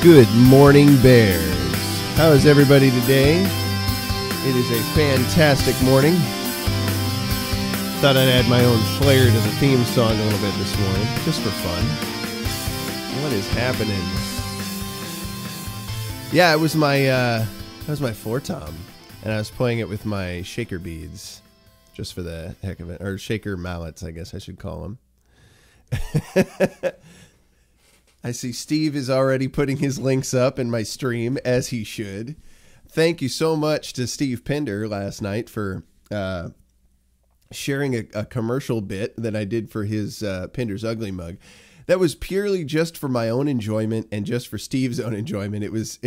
Good morning, Bears. How is everybody today? It is a fantastic morning. Thought I'd add my own flair to the theme song a little bit this morning, just for fun. What is happening? Yeah, it was my floor tom, and I was playing it with my shaker beads, just for the heck of it, or shaker mallets, I guess I should call them. I see Steve is already putting his links up in my stream, as he should. Thank you so much to Steve Pender last night for sharing a commercial bit that I did for his Pender's Ugly Mug. That was purely just for my own enjoyment and just for Steve's own enjoyment. It was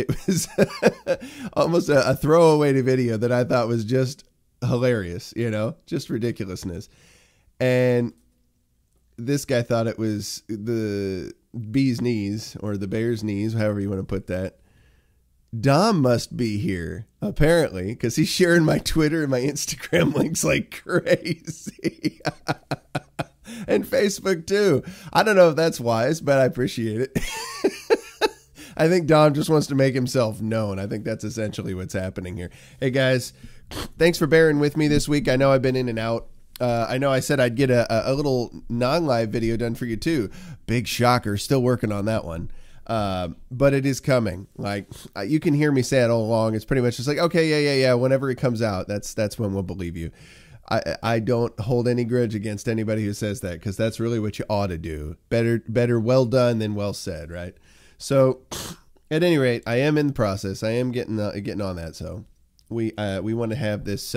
almost a throwaway video that I thought was just hilarious, you know, just ridiculousness. And this guy thought it was the bee's knees or the bear's knees, however you want to put that. Dom must be here, apparently, because he's sharing my Twitter and my Instagram links like crazy. And Facebook, too. I don't know if that's wise, but I appreciate it. I think Dom just wants to make himself known. I think that's essentially what's happening here. Hey, guys, thanks for bearing with me this week. I know I've been in and out. I know I said I'd get a little non-live video done for you too. Big shocker. Still working on that one. But it is coming. Like, you can hear me say it all along. It's pretty much just like, okay, yeah. Whenever it comes out, that's when we'll believe you. I don't hold any grudge against anybody who says that, because that's really what you ought to do. Better well done than well said, right? So at any rate, I am in the process. I am getting on that. So we want to have this,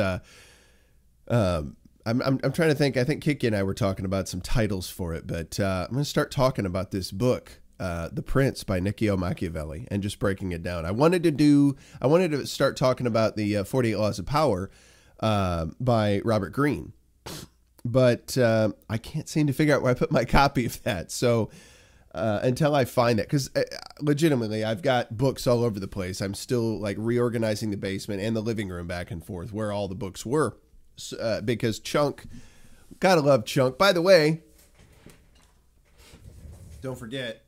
I'm trying to think. I think Kiki and I were talking about some titles for it, but I'm going to start talking about this book, The Prince by Niccolo Machiavelli, and just breaking it down. I wanted to start talking about the 48 Laws of Power by Robert Greene, but I can't seem to figure out where I put my copy of that. So until I find it, because legitimately I've got books all over the place. I'm still like reorganizing the basement and the living room back and forth where all the books were. Because Chunk, gotta love Chunk. By the way, don't forget,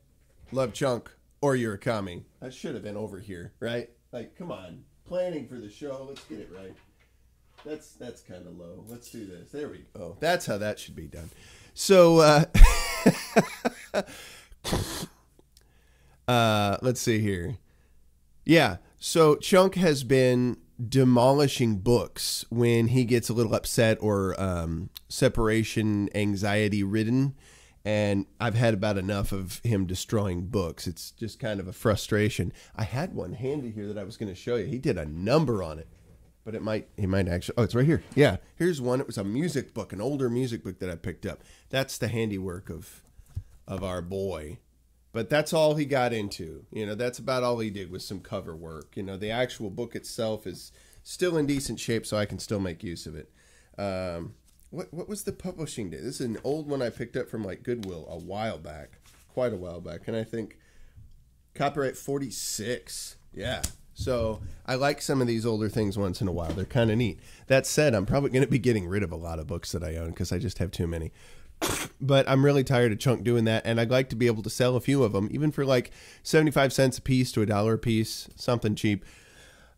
love Chunk or you're a commie. That should have been over here, right? Like, come on, planning for the show. Let's get it right. That's kind of low. Let's do this. There we go. That's how that should be done. So, let's see here. Yeah. So Chunk has been demolishing books when he gets a little upset or separation anxiety ridden, and I've had about enough of him destroying books. It's just kind of a frustration. I had one handy here that I was going to show you. He did a number on it, but he might actually, oh, it's right here. Yeah, here's one. It was a music book, an older music book that I picked up. That's the handiwork of our boy. But that's all he got into. You know, that's about all he did was some cover work. You know, the actual book itself is still in decent shape, so I can still make use of it. What was the publishing date? This is an old one I picked up from like Goodwill a while back, quite a while back. And I think copyright 46. Yeah. So I like some of these older things once in a while. They're kind of neat. That said, I'm probably going to be getting rid of a lot of books that I own because I just have too many. But I'm really tired of Chunk doing that, and I'd like to be able to sell a few of them, even for like 75 cents a piece to $1 a piece, something cheap.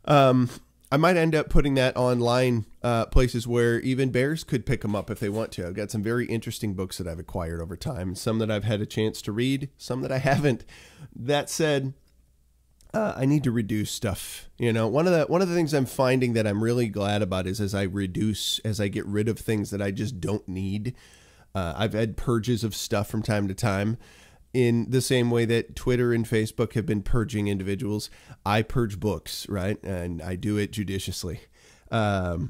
I might end up putting that online places where even bears could pick them up if they want to. I've got some very interesting books that I've acquired over time, some that I've had a chance to read, some that I haven't. That said, I need to reduce stuff. You know, one of the things I'm finding that I'm really glad about is as I get rid of things that I just don't need. I've had purges of stuff from time to time in the same way that Twitter and Facebook have been purging individuals. I purge books, right? And I do it judiciously. So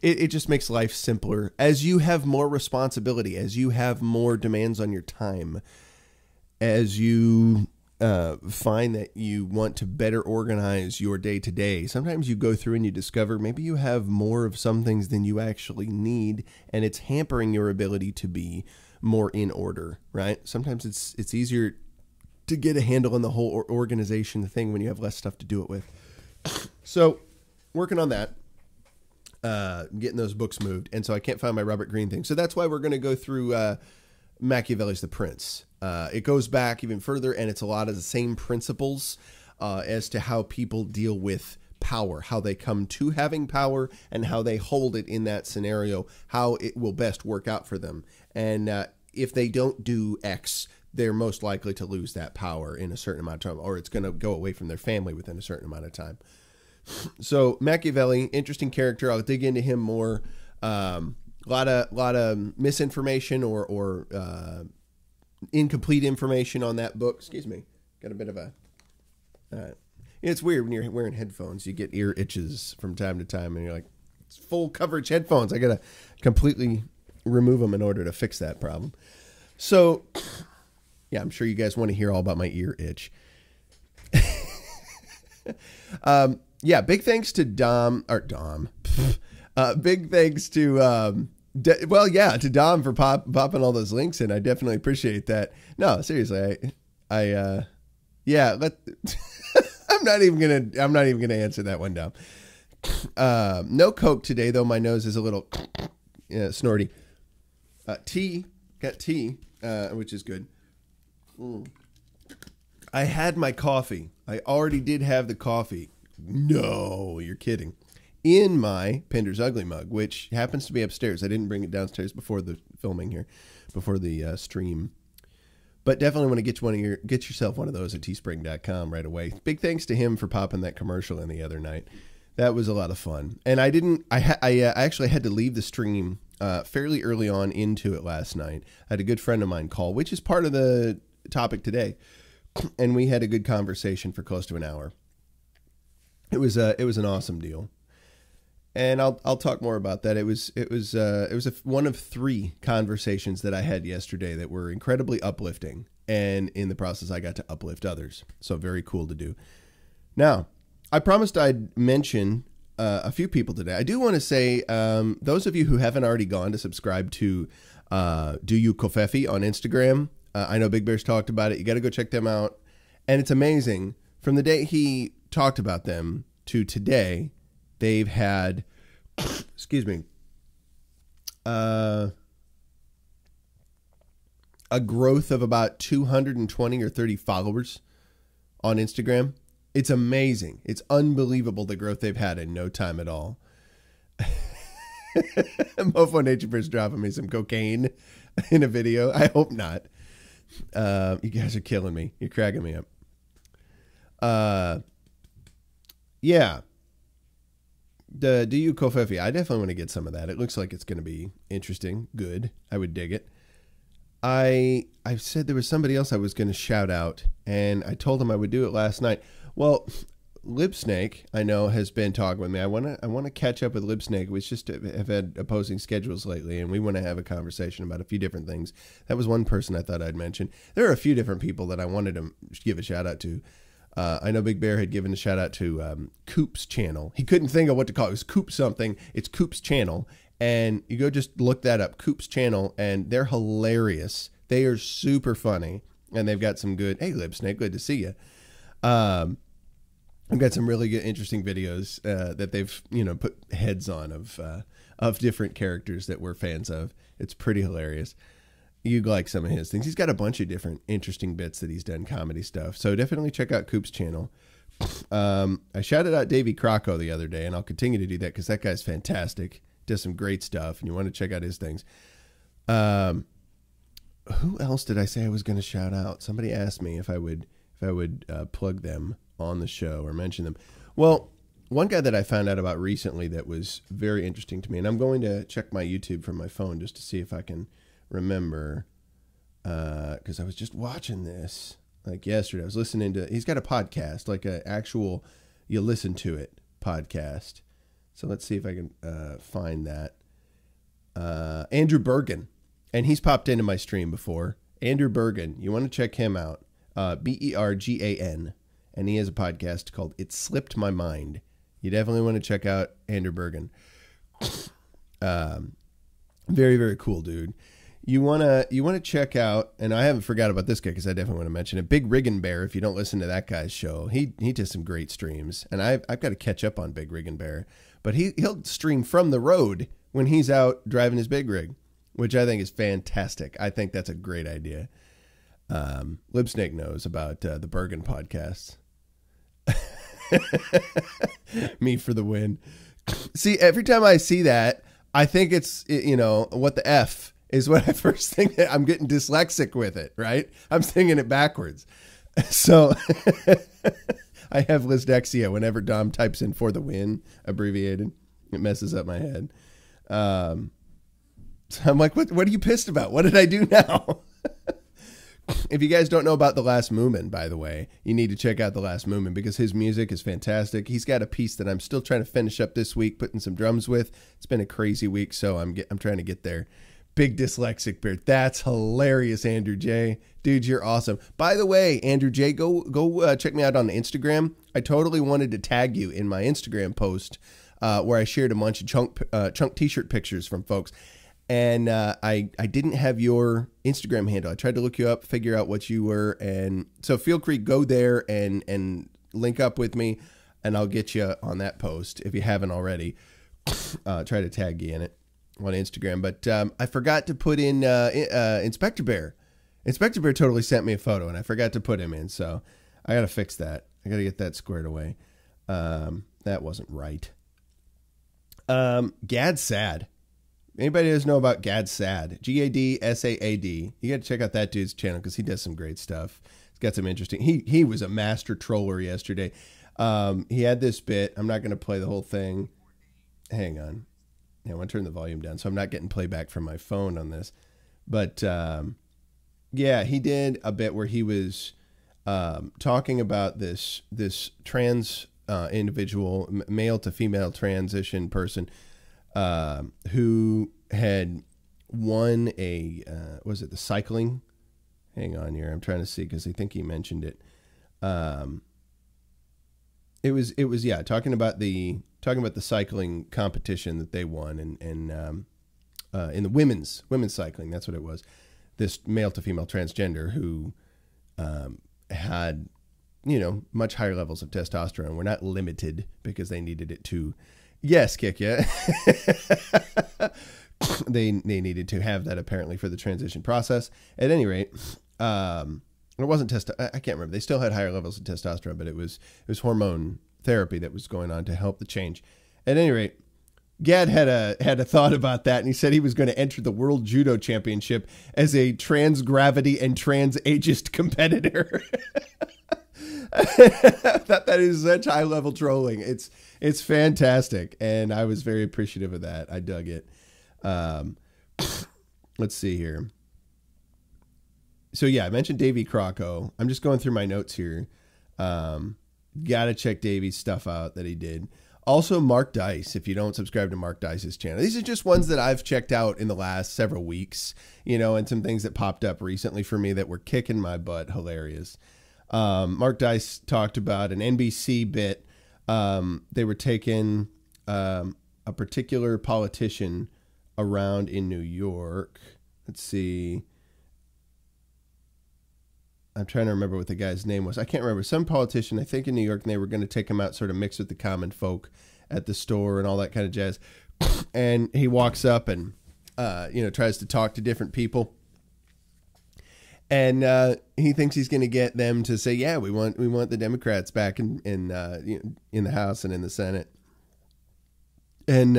it just makes life simpler. As you have more responsibility, as you have more demands on your time, as you find that you want to better organize your day-to-day. Sometimes you go through and you discover maybe you have more of some things than you actually need, and it's hampering your ability to be more in order, right? Sometimes it's easier to get a handle on the whole organization thing when you have less stuff to do it with. So working on that, getting those books moved, and so I can't find my Robert Greene thing. So that's why we're going to go through Machiavelli's The Prince. It goes back even further, and it's a lot of the same principles as to how people deal with power, how they come to having power, and how they hold it in that scenario, how it will best work out for them. And if they don't do X, they're most likely to lose that power in a certain amount of time, or it's going to go away from their family within a certain amount of time. So Machiavelli, interesting character. I'll dig into him more. A lot of misinformation or incomplete information on that book. Excuse me. Got a bit of a... it's weird when you're wearing headphones. You get ear itches from time to time, and you're like, it's full coverage headphones. I got to completely remove them in order to fix that problem. So, yeah, I'm sure you guys want to hear all about my ear itch. Yeah, big thanks to Dom. Big thanks to... to Dom for popping all those links in. I definitely appreciate that. No, seriously, I'm not even gonna answer that one, Dom. No Coke today, though. My nose is a little snorty. Got tea, which is good. I had my coffee. I already did have the coffee. No, you're kidding. In my Pinder's Ugly mug, which happens to be upstairs. I didn't bring it downstairs before the filming here, before the stream. But definitely want to get yourself one of those at teespring.com right away. Big thanks to him for popping that commercial in the other night. That was a lot of fun. And I actually had to leave the stream fairly early on into it last night. I had a good friend of mine call, which is part of the topic today. And we had a good conversation for close to an hour. It was an awesome deal. And I'll talk more about that. It was one of 3 conversations that I had yesterday that were incredibly uplifting, and in the process, I got to uplift others. So very cool to do. Now, I promised I'd mention a few people today. I do want to say those of you who haven't already gone to subscribe to Do You Kofefi on Instagram. I know Big Bear's talked about it. You got to go check them out, and it's amazing. From the day he talked about them to today, they've had, excuse me, a growth of about 220 or 30 followers on Instagram. It's amazing. It's unbelievable the growth they've had in no time at all. Mofo Nature's dropping me some cocaine in a video. I hope not. You guys are killing me. You're cracking me up. Yeah. Do You Kofefi? I definitely want to get some of that. It looks like it's going to be interesting. Good. I would dig it. I said there was somebody else I was going to shout out, and I told him I would do it last night. Well, Libsnake, I know, has been talking with me. I want to catch up with Libsnake. We just have had opposing schedules lately, and we want to have a conversation about a few different things. That was one person I thought I'd mention. There are a few different people that I wanted to give a shout out to. I know Big Bear had given a shout out to Coop's channel. He couldn't think of what to call it. It was Coop something. It's Coop's channel. And you go just look that up, Coop's channel, and they're hilarious. They are super funny. And they've got some good, hey, Libsnake, good to see you. I've got some really good, interesting videos that they've, put heads on of different characters that we're fans of. It's pretty hilarious. You'd like some of his things. He's got a bunch of different interesting bits that he's done, comedy stuff. So definitely check out Coop's channel. I shouted out Davey Crocco the other day, and I'll continue to do that because that guy's fantastic. Does some great stuff, and you want to check out his things. Who else did I say I was going to shout out? Somebody asked me if I would plug them on the show or mention them. Well, one guy that I found out about recently that was very interesting to me, and I'm going to check my YouTube from my phone just to see if I can remember, because I was just watching this like yesterday. I was listening to, he's got a podcast, like an actual you listen to it podcast. So let's see if I can find that. Andrew Bergen, and he's popped into my stream before. Andrew Bergen, you want to check him out. Bergan, and he has a podcast called It Slipped My Mind. You definitely want to check out Andrew Bergen. Very, very cool dude. You wanna check out, and I haven't forgot about this guy because I definitely want to mention it. Big Riggin Bear. If you don't listen to that guy's show, he does some great streams, and I've got to catch up on Big Riggin Bear. But he'll stream from the road when he's out driving his big rig. which I think is fantastic. I think that's a great idea. Lipsnake knows about the Bergen podcast. Me for the win. See, every time I see that, I think it's, what the F is what I first think. I'm getting dyslexic with it, right? I'm singing it backwards. So I have dyslexia whenever Dom types in for the win abbreviated. It messes up my head. So I'm like, what are you pissed about? What did I do now? If you guys don't know about The Last Moomin, by the way, you need to check out The Last Moomin because his music is fantastic. He's got a piece that I'm still trying to finish up this week, putting some drums with. It's been a crazy week, so I'm trying to get there. Big dyslexic beard. That's hilarious, Andrew J. Dude, you're awesome. By the way, Andrew J, go check me out on Instagram. I totally wanted to tag you in my Instagram post where I shared a bunch of chunk t-shirt pictures from folks. And I didn't have your Instagram handle. I tried to look you up, figure out what you were. And so feel free, go there and link up with me, and I'll get you on that post if you haven't already. Try to tag you in it on Instagram. But I forgot to put in Inspector Bear. Inspector Bear totally sent me a photo, and I forgot to put him in. So I got to fix that. I got to get that squared away. That wasn't right. Gad Sad. Anybody doesn't know about Gad Sad, Gadsaad. You got to check out that dude's channel because he does some great stuff. He's got some interesting. He was a master troller yesterday. He had this bit. I'm not going to play the whole thing. Hang on. Yeah, I want to turn the volume down so I'm not getting playback from my phone on this. But yeah, he did a bit where he was talking about this trans individual, male to female transition person. Who had won was it the cycling? Hang on here. I'm trying to see because I think he mentioned it. It was talking about the cycling competition that they won and in the women's cycling. That's what it was. This male to female transgender who had, much higher levels of testosterone. We're not limited because they needed it to. Yes, Kick, yeah. They needed to have that apparently for the transition process. At any rate, it wasn't I can't remember. They still had higher levels of testosterone, but it was hormone therapy that was going on to help the change. At any rate, Gad had a thought about that, and he said he was going to enter the World Judo Championship as a trans gravity and trans ageist competitor. I thought that is such high level trolling. It's fantastic, and I was very appreciative of that. I dug it. Let's see here. So yeah, I mentioned Davey Crocco. I'm just going through my notes here. Gotta check Davey's stuff out that he did. Also, Mark Dice, if you don't subscribe to Mark Dice's channel. These are just ones that I've checked out in the last several weeks, and some things that popped up recently for me that were kicking my butt. Hilarious. Mark Dice talked about an NBC bit. They were taking a particular politician around in New York. Let's see. I'm trying to remember what the guy's name was. I can't remember. Some politician, I think in New York, and they were going to take him out, sort of mix with the common folk at the store and all that kind of jazz. And he walks up and, tries to talk to different people. And he thinks he's going to get them to say, yeah, we want the Democrats back in the House and in the Senate. And,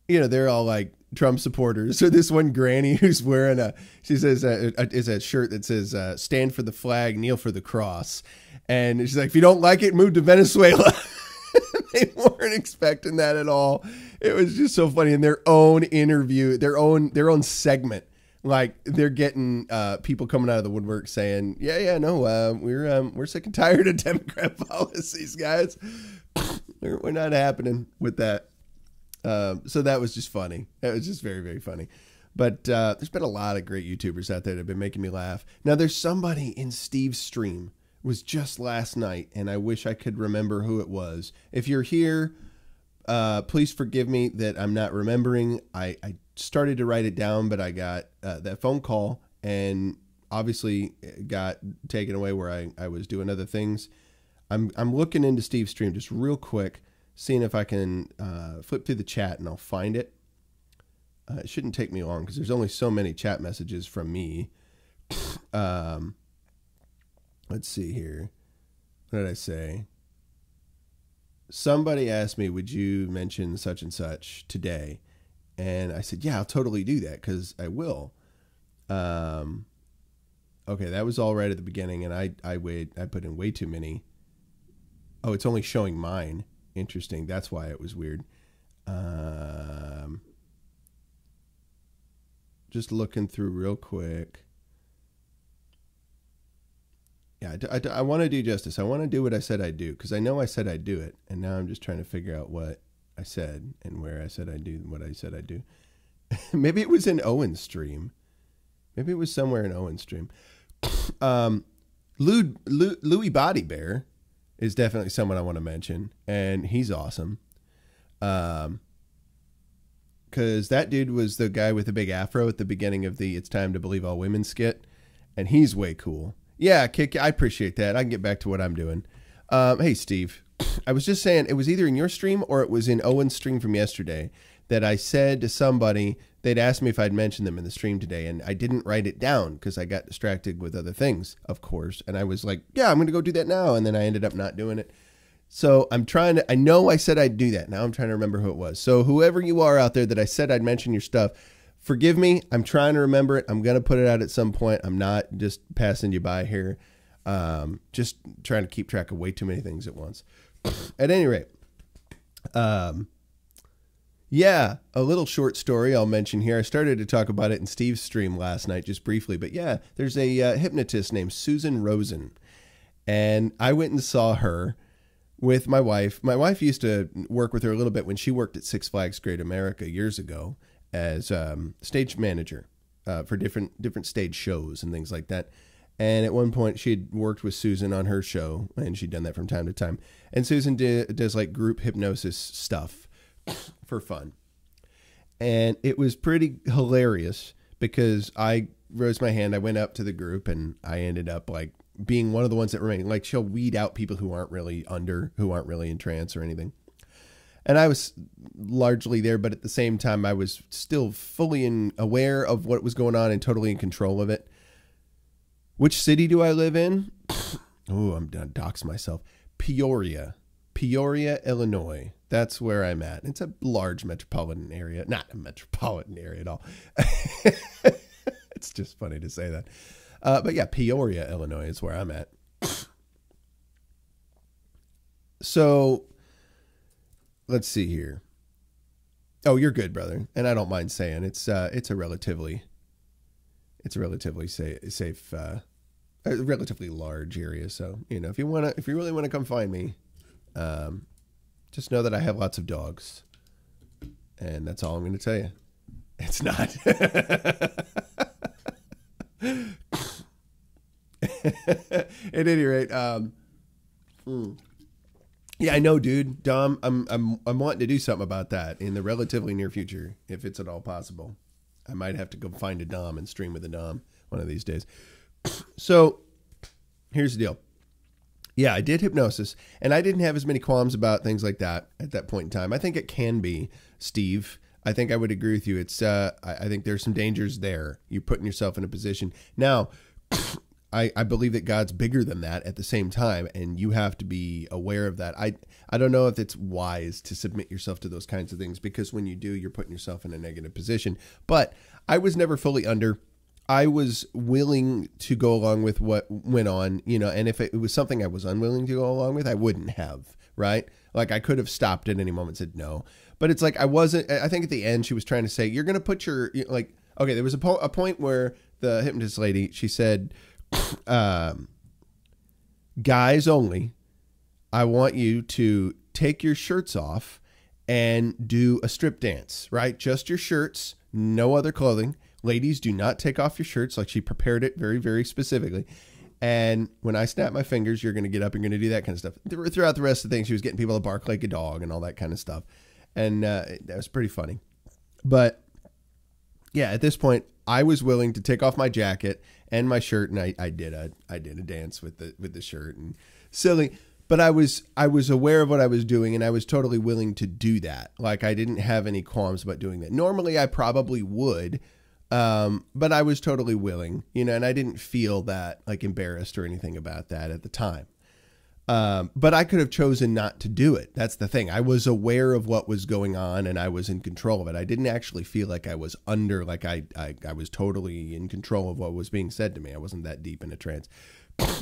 they're all like Trump supporters. So this one granny who's wearing she says, is a shirt that says, stand for the flag, kneel for the cross. And she's like, if you don't like it, move to Venezuela. They weren't expecting that at all. It was just so funny. In their own interview, their own segment. Like they're getting people coming out of the woodwork saying, we're sick and tired of Democrat policies, guys. We're not happening with that. So that was just funny. That was just very, very funny. But there's been a lot of great YouTubers out there that have been making me laugh. Now there's somebody in Steve's stream. It was just last night, and I wish I could remember who it was. If you're here, please forgive me that I'm not remembering. I started to write it down, but I got that phone call and obviously got taken away where I was doing other things. I'm looking into Steve's stream just real quick, seeing if I can flip through the chat and I'll find it. It shouldn't take me long because there's only so many chat messages from me. Let's see here. What did I say? Somebody asked me, would you mention such and such today? And I said, yeah, I'll totally do that because I will. Okay, that was all right at the beginning, and I put in way too many. Oh, it's only showing mine. Interesting. That's why it was weird. Just looking through real quick. Yeah, I want to do justice. I want to do what I said I'd do because I know I said I'd do it, and now I'm just trying to figure out what I said and where I said I'd do what I said I'd do. Maybe it was in Owen's stream. Maybe it was somewhere in Owen's stream. Louis Body Bear is definitely someone I want to mention, and he's awesome. Because that dude was the guy with the big afro at the beginning of the "It's Time to Believe All Women" skit, and he's way cool. Yeah, Kick, I appreciate that. I can get back to what I'm doing. Hey, Steve, I was just saying it was either in your stream or it was in Owen's stream from yesterday that I said to somebody, they'd asked me if I'd mentioned them in the stream today, and I didn't write it down because I got distracted with other things, of course. And I was like, yeah, I'm going to go do that now. And then I ended up not doing it. So I'm trying to, I know I said I'd do that. Now I'm trying to remember who it was. So whoever you are out there that I said I'd mention your stuff, forgive me. I'm trying to remember it. I'm going to put it out at some point. I'm not just passing you by here. Just trying to keep track of way too many things at once. At any rate, yeah, a little short story I'll mention here. I started to talk about it in Steve's stream last night, just briefly. But yeah, there's a hypnotist named Susan Rosen. And I went and saw her with my wife. My wife used to work with her a little bit when she worked at Six Flags Great America years ago as stage manager for different stage shows and things like that. And at one point she had worked with Susan on her show, and she'd done that from time to time. And Susan does like group hypnosis stuff for fun. And it was pretty hilarious because I raised my hand. I went up to the group and I ended up like being one of the ones that remained. Like she'll weed out people who aren't really in trance or anything. And I was largely there, but at the same time, I was still fully aware of what was going on and totally in control of it. Which city do I live in? Oh, I'm done. Dox myself. Peoria, Illinois. That's where I'm at. It's a large metropolitan area. Not a metropolitan area at all. It's just funny to say that. But yeah, Peoria, Illinois is where I'm at. So let's see here. Oh, you're good, brother. And I don't mind saying it's a relatively safe, a relatively large area. So, you know, if you really want to come find me, just know that I have lots of dogs, and that's all I'm going to tell you. It's not. At any rate, yeah, I know, dude. Dom, I'm wanting to do something about that in the relatively near future, if it's at all possible. I might have to go find a Dom and stream with a Dom one of these days. So here's the deal. Yeah, I did hypnosis, and I didn't have as many qualms about things like that at that point in time. I think it can be, Steve. I think I would agree with you. It's I think there's some dangers there. You're putting yourself in a position. Now, I believe that God's bigger than that at the same time, and you have to be aware of that. I don't know if it's wise to submit yourself to those kinds of things, because when you do, you're putting yourself in a negative position. But I was never fully under. I was willing to go along with what went on, you know, and if it was something I was unwilling to go along with, I wouldn't have, right? Like I could have stopped at any moment and said no. But it's like I wasn't. I think at the end she was trying to say, you're going to put your, like, okay, there was a point where the hypnotist lady, she said, guys only, I want you to take your shirts off and do a strip dance, right? Just your shirts, no other clothing. Ladies, do not take off your shirts. Like she prepared it very, very specifically. And when I snap my fingers, you're going to get up and going to do that kind of stuff. Throughout the rest of the thing, she was getting people to bark like a dog and all that kind of stuff. And that was pretty funny. But yeah, at this point, I was willing to take off my jacket and my shirt, and I did a dance with the shirt, and silly. But I was aware of what I was doing, and I was totally willing to do that. Like, I didn't have any qualms about doing that. Normally, I probably would, but I was totally willing, you know, and I didn't feel that like embarrassed or anything about that at the time. But I could have chosen not to do it. That's the thing. I was aware of what was going on, and I was in control of it. I didn't actually feel like I was under, like I was totally in control of what was being said to me. I wasn't that deep in a trance.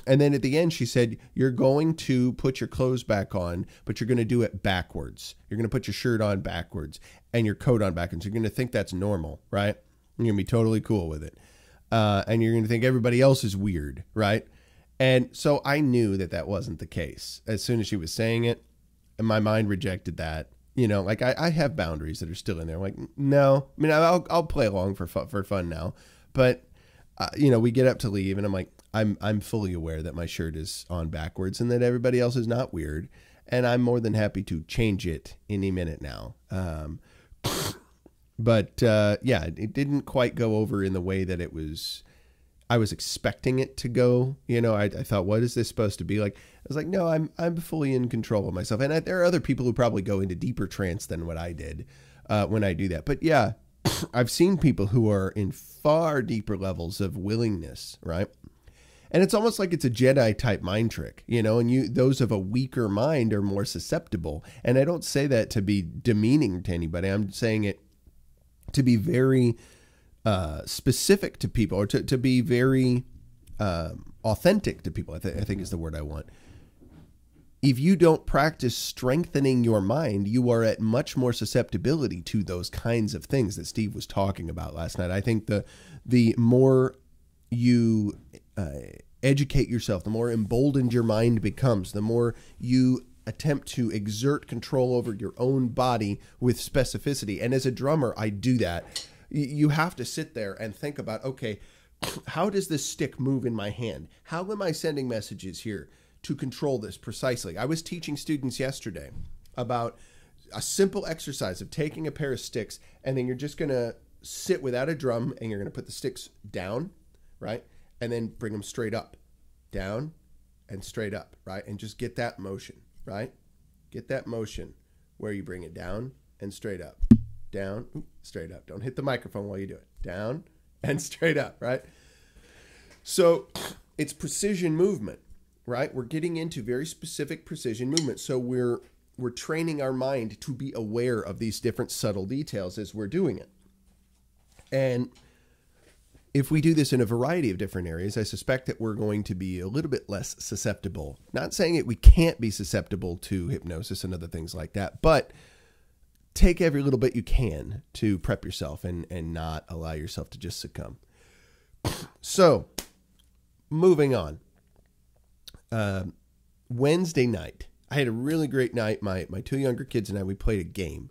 And then at the end, she said, you're going to put your clothes back on, but you're going to do it backwards. You're going to put your shirt on backwards and your coat on backwards. You're going to think that's normal, right? You're going to be totally cool with it. And you're going to think everybody else is weird, right? And so I knew that that wasn't the case. As soon as she was saying it, and my mind rejected that. You know, like I have boundaries that are still in there. Like, no, I mean, I'll play along for fun now. But, you know, we get up to leave and I'm like, I'm fully aware that my shirt is on backwards and that everybody else is not weird. And I'm more than happy to change it any minute now. But yeah, it didn't quite go over in the way that I was expecting it to go. You know, I thought, what is this supposed to be like? I was like, no, I'm fully in control of myself. And there are other people who probably go into deeper trance than what I did when I do that. But yeah, I've seen people who are in far deeper levels of willingness, right? And it's almost like it's a Jedi type mind trick, you know, and those of a weaker mind are more susceptible. And I don't say that to be demeaning to anybody. I'm saying it to be very specific to people, or to be very authentic to people, I think is the word I want. If you don't practice strengthening your mind, you are at much more susceptibility to those kinds of things that Steve was talking about last night. I think the more you educate yourself, the more emboldened your mind becomes, the more you attempt to exert control over your own body with specificity. And as a drummer, I do that. You have to sit there and think about, okay, how does this stick move in my hand? How am I sending messages here to control this precisely? I was teaching students yesterday about a simple exercise of taking a pair of sticks, and then you're just going to sit without a drum, and you're going to put the sticks down, right? And then bring them straight up, down and straight up, right? And just get that motion, right? Get that motion where you bring it down and straight up, down, straight up. Don't hit the microphone while you do it. Down and straight up, right? So it's precision movement, right? We're getting into very specific precision movement. So we're training our mind to be aware of these different subtle details as we're doing it. And if we do this in a variety of different areas, I suspect that we're going to be a little bit less susceptible. Not saying that we can't be susceptible to hypnosis and other things like that, but take every little bit you can to prep yourself and not allow yourself to just succumb. So, moving on. Wednesday night, I had a really great night. My two younger kids and I, we played a game.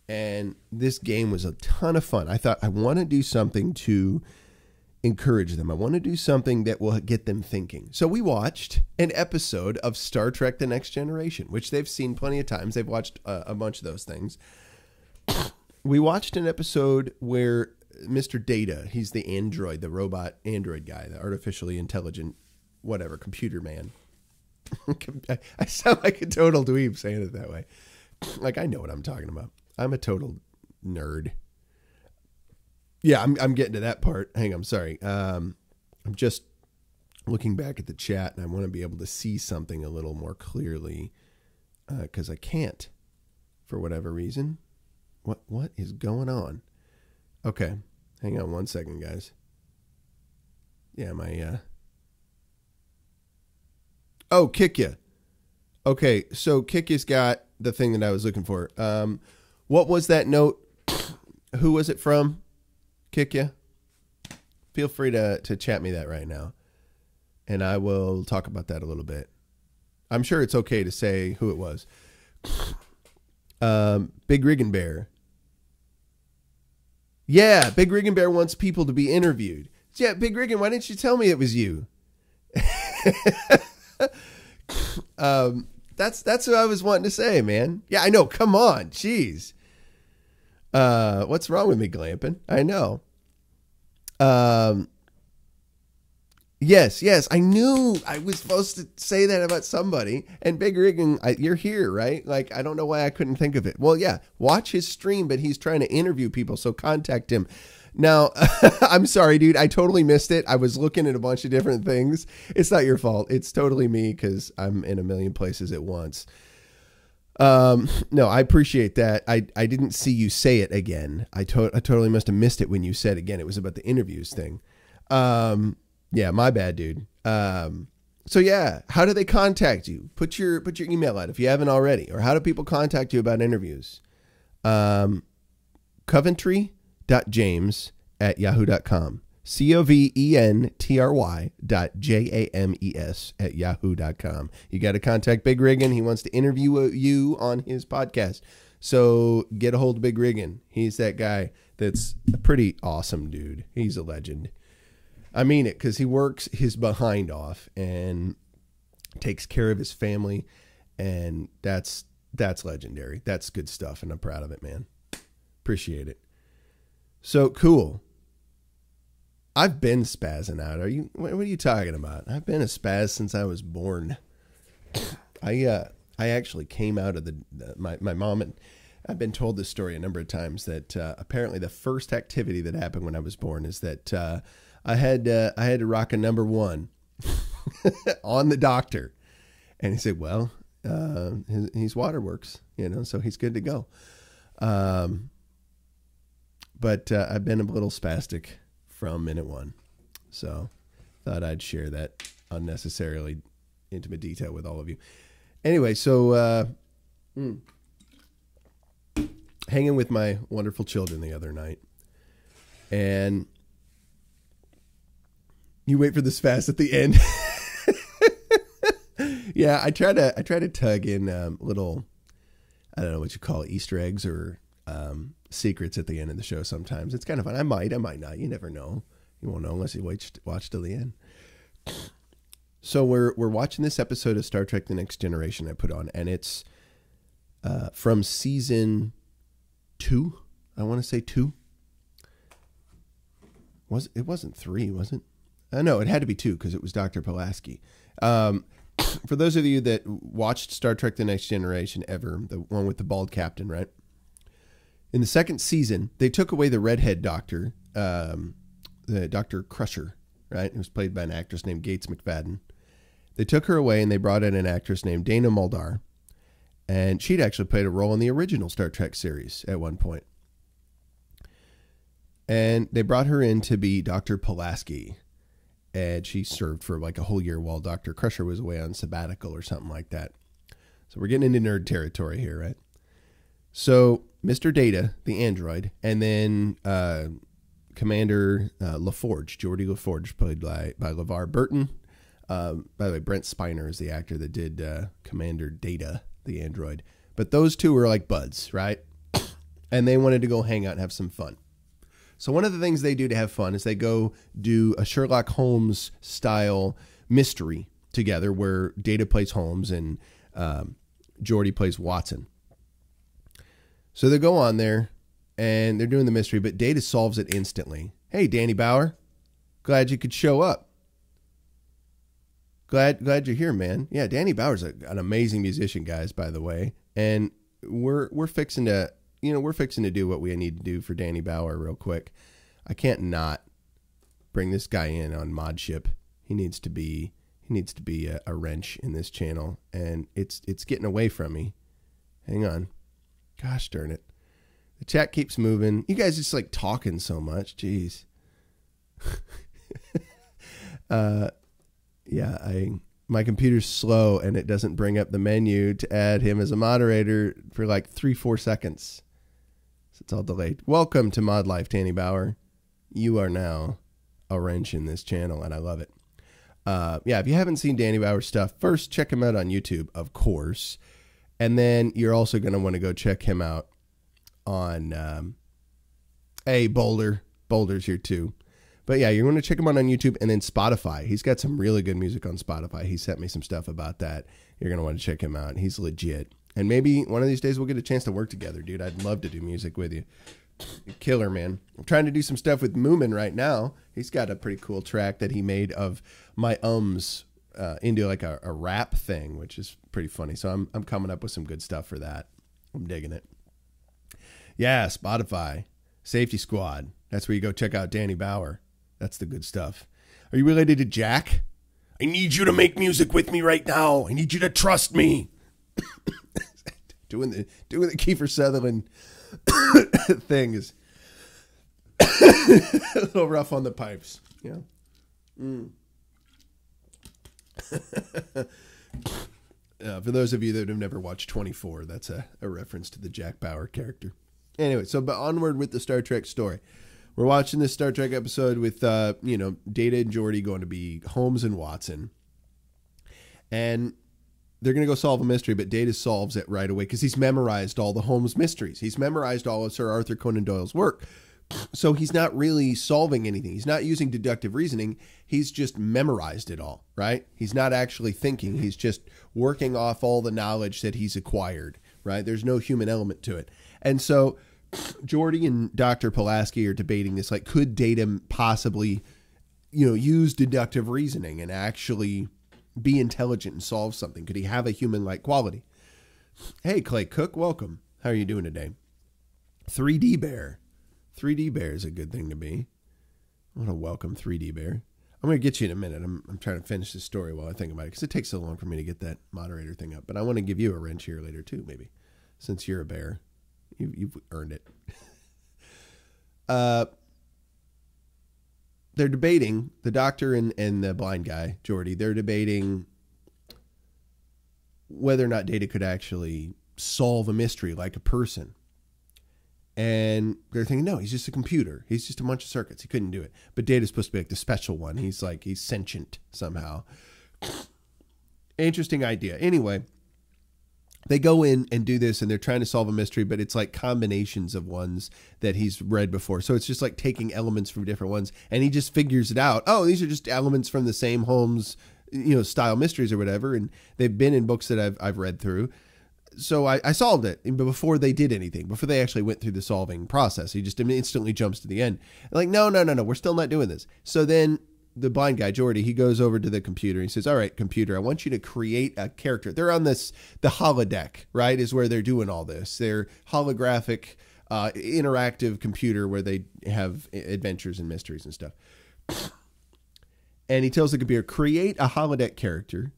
And this game was a ton of fun. I thought, I want to do something to encourage them. I want to do something that will get them thinking. So we watched an episode of Star Trek: The Next Generation, which they've seen plenty of times. They've watched a bunch of those things. We watched an episode where Mr. Data, he's the android, the robot android guy, the artificially intelligent, whatever, computer man. I sound like a total dweeb saying it that way. Like, I know what I'm talking about. I'm a total nerd. Yeah, I'm getting to that part. Hang on, I'm sorry. I'm just looking back at the chat, and I want to be able to see something a little more clearly because I can't for whatever reason. What is going on? Okay, hang on one second, guys. Yeah, Oh, Kick Ya. Okay, so Kick Ya's got the thing that I was looking for. What was that note? Who was it from? Kick Ya? Feel free to chat me that right now. And I will talk about that a little bit. I'm sure it's okay to say who it was. Big Riggin Bear. Yeah, Big Riggin Bear wants people to be interviewed. Yeah, Big Riggin, why didn't you tell me it was you? That's what I was wanting to say, man. Yeah, I know. Come on. Jeez. What's wrong with me, Glampin? I know. Yes, yes. I knew I was supposed to say that about somebody. And Big Riggin, you're here, right? Like, I don't know why I couldn't think of it. Well, yeah, watch his stream, but he's trying to interview people, so contact him. Now, I'm sorry, dude. I totally missed it. I was looking at a bunch of different things. It's not your fault. It's totally me because I'm in a million places at once. No, I appreciate that. I didn't see you say it again. I totally must have missed it when you said again. It was about the interviews thing. Yeah, my bad, dude. So yeah, how do they contact you? Put your email out if you haven't already. Or how do people contact you about interviews? Coventry.james@yahoo.com. COVENTRY.JAMES@yahoo.com. You got to contact Big Riggin. He wants to interview you on his podcast. So get a hold of Big Riggin. He's that guy that's a pretty awesome dude. He's a legend. I mean it, because he works his behind off and takes care of his family, and that's legendary. That's good stuff, and I'm proud of it, man. Appreciate it. So cool. I've been spazzing out. What are you talking about? I've been a spaz since I was born. I actually came out of my mom, and I've been told this story a number of times that apparently the first activity that happened when I was born is that I had to rock a number 1 on the doctor. And he said, well, he's waterworks, so he's good to go. But I've been a little spastic from minute 1. So thought I'd share that unnecessarily intimate detail with all of you. Anyway, so hanging with my wonderful children the other night, and you wait for this fast at the end. Yeah, I try to tug in little, I don't know what you call it, Easter eggs or secrets at the end of the show sometimes. It's kind of fun. I might not. You never know. You won't know unless you watch till the end. So we're watching this episode of Star Trek: The Next Generation I put on, and it's from season 2. I want to say 2. It wasn't 3, was it? No, it had to be 2 because it was Dr. Pulaski. For those of you that watched Star Trek: The Next Generation ever, the one with the bald captain, right? In the second season, they took away the redhead doctor, the Dr. Crusher, right? It was played by an actress named Gates McFadden. They took her away and they brought in an actress named Dana Muldaur. And she'd actually played a role in the original Star Trek series at one point. And they brought her in to be Dr. Pulaski. And she served for like a whole year while Dr. Crusher was away on sabbatical or something like that. So we're getting into nerd territory here, right? So Mr. Data, the android, and then Commander LaForge, Geordi LaForge, played by LeVar Burton. By the way, Brent Spiner is the actor that did Commander Data, the android. But those two were like buds, right? And they wanted to go hang out and have some fun. So one of the things they do to have fun is they go do a Sherlock Holmes style mystery together where Data plays Holmes and Geordi plays Watson. So they go on there and they're doing the mystery, but Data solves it instantly. Hey, Danny Bauer, glad you could show up. Glad you're here, man. Yeah, Danny Bauer's an amazing musician, guys, by the way. And we're fixing to do what we need to do for Danny Bauer real quick. I can't not bring this guy in on Modship. He needs to be a wrench in this channel, and it's getting away from me. Hang on. Gosh darn it. The chat keeps moving. You guys just like talking so much. Jeez. Yeah, my computer's slow and it doesn't bring up the menu to add him as a moderator for like 3-4 seconds. So it's all delayed. Welcome to Mod Life, Danny Bauer. You are now a wrench in this channel, and I love it. Yeah, if you haven't seen Danny Bauer's stuff, first check him out on YouTube, of course. And then you're also going to want to go check him out on Boulder. Boulder's here too. But yeah, you're going to check him out on YouTube and then Spotify. He's got some really good music on Spotify. He sent me some stuff about that. You're going to want to check him out. He's legit. And maybe one of these days we'll get a chance to work together, dude. I'd love to do music with you. Killer, man. I'm trying to do some stuff with Moomin right now. He's got a pretty cool track that he made of my ums into like a rap thing, which is pretty funny. So I'm coming up with some good stuff for that. I'm digging it. Yeah, Spotify, Safety Squad. That's where you go check out Danny Bauer. That's the good stuff. Are you related to Jack? I need you to make music with me right now. I need you to trust me. doing the Kiefer Sutherland thing is a little rough on the pipes. Yeah. For those of you that have never watched 24, that's a reference to the Jack Bauer character. Anyway, so but onward with the Star Trek story. We're watching this Star Trek episode with, Data and Geordi going to be Holmes and Watson. And they're going to go solve a mystery, but Data solves it right away because he's memorized all the Holmes mysteries. He's memorized all of Sir Arthur Conan Doyle's work. So he's not really solving anything. He's not using deductive reasoning. He's just memorized it all, right? He's not actually thinking. He's just working off all the knowledge that he's acquired, right? There's no human element to it. And so Geordi and Dr. Pulaski are debating this, like, could Data possibly, use deductive reasoning and actually be intelligent and solve something? Could he have a human-like quality? Hey, Clay Cook, welcome. How are you doing today? 3D Bear. 3D Bear is a good thing to be. I want to welcome 3D Bear. I'm going to get you in a minute. I'm trying to finish this story while I think about it because it takes so long for me to get that moderator thing up. But I want to give you a wrench here later too, maybe, since you're a bear. You've earned it. They're debating, the doctor and the blind guy, Geordi, they're debating whether or not Data could actually solve a mystery like a person. And they're thinking, no, he's just a computer. He's just a bunch of circuits. He couldn't do it. But Data's supposed to be like the special one. He's sentient somehow. Interesting idea. Anyway, they go in and do this and they're trying to solve a mystery, but it's like combinations of ones that he's read before. So it's just like taking elements from different ones and he just figures it out. Oh, these are just elements from the same Holmes, style mysteries or whatever. And they've been in books that I've read through. So I solved it before they did anything, before they actually went through the solving process. He just instantly jumps to the end. Like, no, we're still not doing this. So then the blind guy, Geordi, he goes over to the computer. He says, all right, computer, I want you to create a character. They're on the holodeck, right, is where they're doing all this. They're holographic, interactive computer where they have adventures and mysteries and stuff. And he tells the computer, create a holodeck character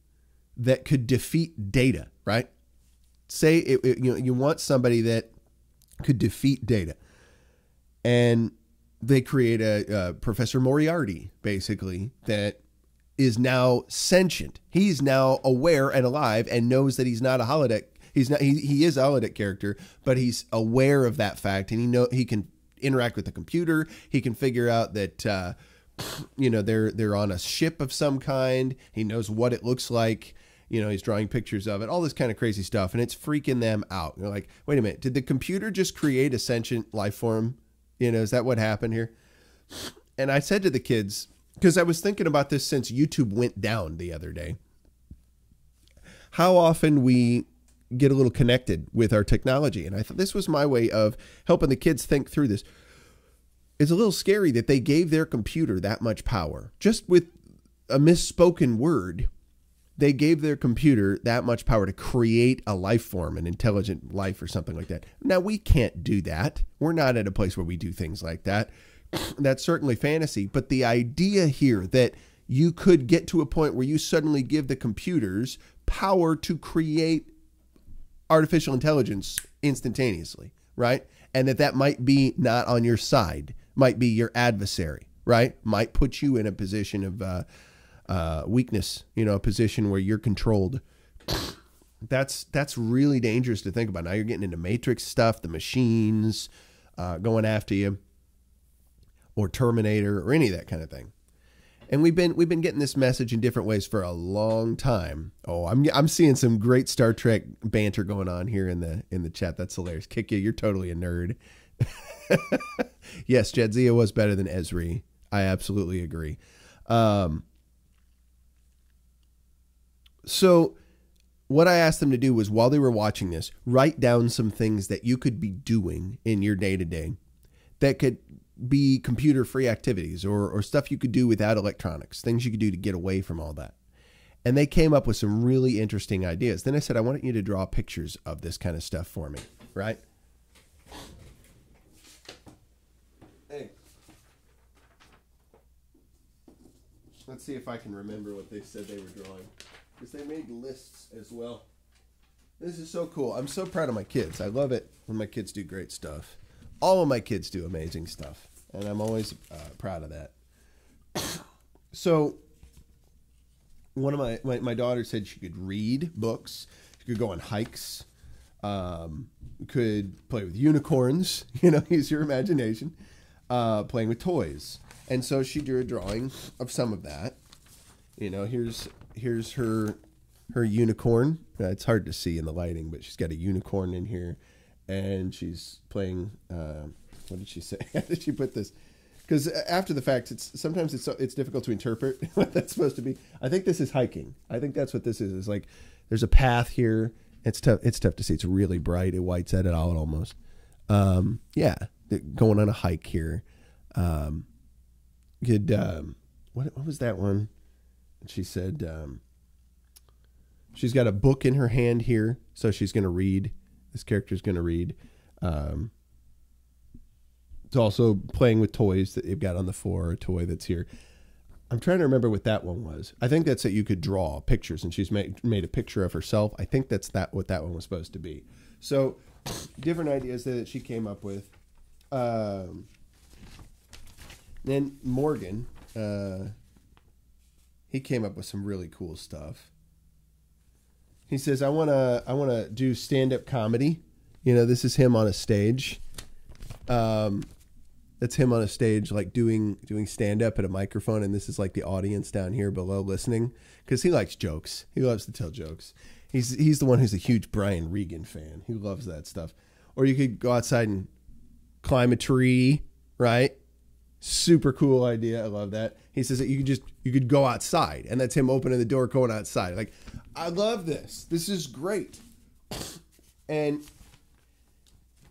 that could defeat Data, right? Say you want somebody that could defeat Data, and they create a Professor Moriarty, basically, that is now sentient. He's now aware and alive and knows that he's not a holodeck. He is a holodeck character, but he's aware of that fact, and he can interact with the computer. He can figure out that they're on a ship of some kind. He knows what it looks like. He's drawing pictures of it, all this kind of crazy stuff, and it's freaking them out. They're like, wait a minute, did the computer just create a sentient life form? Is that what happened here? And I said to the kids, because I was thinking about this since YouTube went down the other day, how often we get a little connected with our technology. And I thought this was my way of helping the kids think through this. It's a little scary that they gave their computer that much power. Just with a misspoken word, they gave their computer that much power to create a life form, an intelligent life or something like that. Now, we can't do that. We're not at a place where we do things like that. That's certainly fantasy. But the idea here that you could get to a point where you suddenly give the computers power to create artificial intelligence instantaneously, right? And that might be not on your side, might be your adversary, right? Might put you in a position of weakness, a position where you're controlled. That's really dangerous to think about. Now you're getting into Matrix stuff, the machines going after you, or Terminator, or any of that kind of thing. And we've been getting this message in different ways for a long time. Oh, I'm seeing some great Star Trek banter going on here in the chat. That's hilarious. Kick you, you're totally a nerd. Yes, Jadzia was better than Esri. I absolutely agree. So what I asked them to do was, while they were watching this, write down some things that you could be doing in your day-to-day that could be computer-free activities or stuff you could do without electronics, things you could do to get away from all that. And they came up with some really interesting ideas. Then I said, I want you to draw pictures of this kind of stuff for me, right? Hey. Let's see if I can remember what they said they were drawing. Because they made lists as well. This is so cool. I'm so proud of my kids. I love it when my kids do great stuff. All of my kids do amazing stuff. And I'm always proud of that. So one of my daughter said she could read books. She could go on hikes. Could play with unicorns. You know, use your imagination. Playing with toys. And so she drew a drawing of some of that. You know, here's her unicorn. It's hard to see in the lighting, but she's got a unicorn in here, and she's playing. What did she say? How did she put this? Because after the fact, sometimes it's difficult to interpret what that's supposed to be. I think this is hiking. I think that's what this is. It's like there's a path here. It's tough. It's tough to see. It's really bright. It whites it out almost. Yeah, going on a hike here. Good. What was that one? She said she's got a book in her hand here, so she's going to read. This character's going to read. It's also playing with toys that they've got on the floor, a toy that's here. I'm trying to remember what that one was. I think that's that you could draw pictures, and she's made a picture of herself. I think that's what that one was supposed to be. So different ideas that she came up with. Then Morgan, he came up with some really cool stuff. He says, I wanna do stand-up comedy. You know, this is him on a stage. That's him on a stage, like doing stand-up at a microphone, and this is like the audience down here below listening, because he likes jokes. He loves to tell jokes. He's the one who's a huge Brian Regan fan. He loves that stuff. Or you could go outside and climb a tree, right? Super cool idea. I love that. He says that you could go outside, and that's him opening the door, going outside. Like, I love this. This is great. And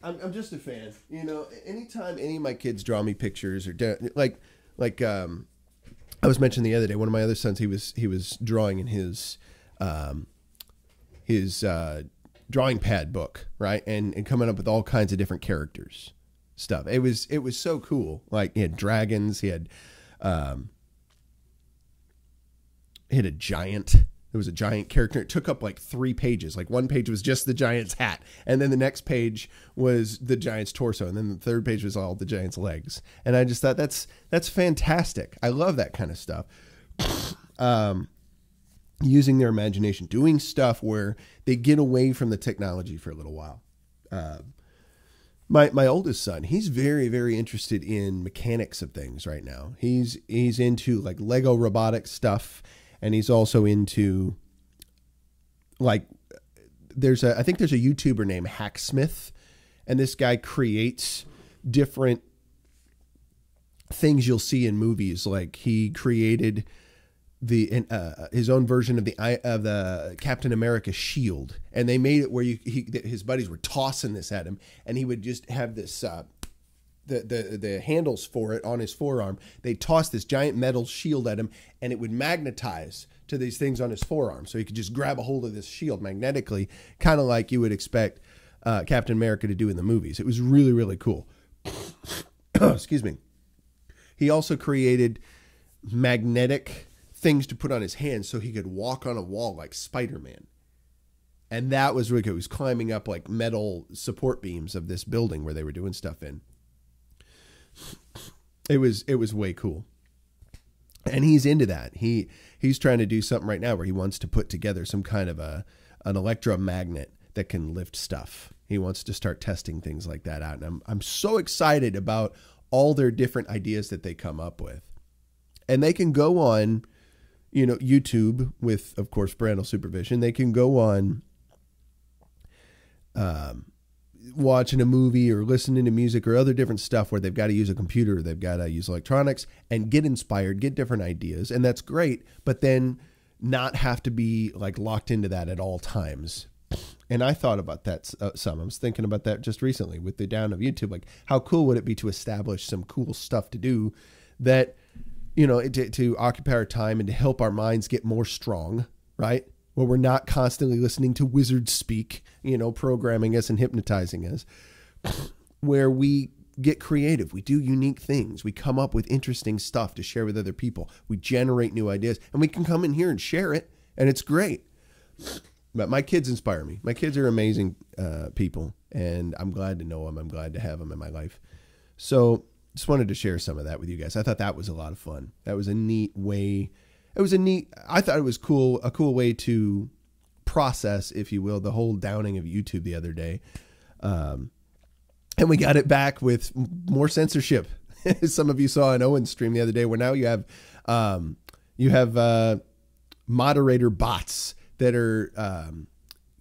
I'm just a fan. You know, anytime any of my kids draw me pictures or like I was mentioning the other day, one of my other sons, he was drawing in his drawing pad book, right? And coming up with all kinds of different characters stuff. It was so cool. Like, he had dragons, he had a giant. There was a giant character. It took up like 3 pages. Like, one page was just the giant's hat, and then the next page was the giant's torso, and then the third page was all the giant's legs. And I just thought that's fantastic. I love that kind of stuff. Using their imagination, doing stuff where they get away from the technology for a little while. My oldest son, he's very, very interested in mechanics of things right now. He's into like Lego robotics stuff. And he's also into, like, I think there's a YouTuber named Hacksmith, and this guy creates different things you'll see in movies. Like, he created his own version of the Captain America shield, and they made it where his buddies were tossing this at him, and he would just have this the handles for it on his forearm. They tossed this giant metal shield at him, and it would magnetize to these things on his forearm, so he could just grab a hold of this shield magnetically, kind of like you would expect Captain America to do in the movies. It was really, really cool. Excuse me. He also created magnetic things to put on his hands so he could walk on a wall like Spider-Man. And that was really good. He was climbing up like metal support beams of this building where they were doing stuff in. It was way cool. And he's into that. He's trying to do something right now where he wants to put together some kind of an electromagnet that can lift stuff. He wants to start testing things like that out. And I'm so excited about all their different ideas that they come up with. And they can go on, you know, YouTube with, of course, parental supervision. They can go on watching a movie or listening to music or other different stuff where they've got to use a computer, they've got to use electronics and get inspired, get different ideas. And that's great, but then not have to be like locked into that at all times. And I thought about that some. I was thinking about that just recently with the down of YouTube. Like, how cool would it be to establish some cool stuff to do that, you know, to occupy our time and to help our minds get more strong, right? Where we're not constantly listening to wizards speak, you know, programming us and hypnotizing us, where we get creative. We do unique things. We come up with interesting stuff to share with other people. We generate new ideas, and we can come in here and share it, and it's great. But my kids inspire me. My kids are amazing people, and I'm glad to know them. I'm glad to have them in my life. So just wanted to share some of that with you guys. I thought that was a lot of fun. That was a neat way. I thought it was cool, a cool way to process, if you will, the whole downing of YouTube the other day. And we got it back with more censorship. Some of you saw an Owen stream the other day where now you have moderator bots that are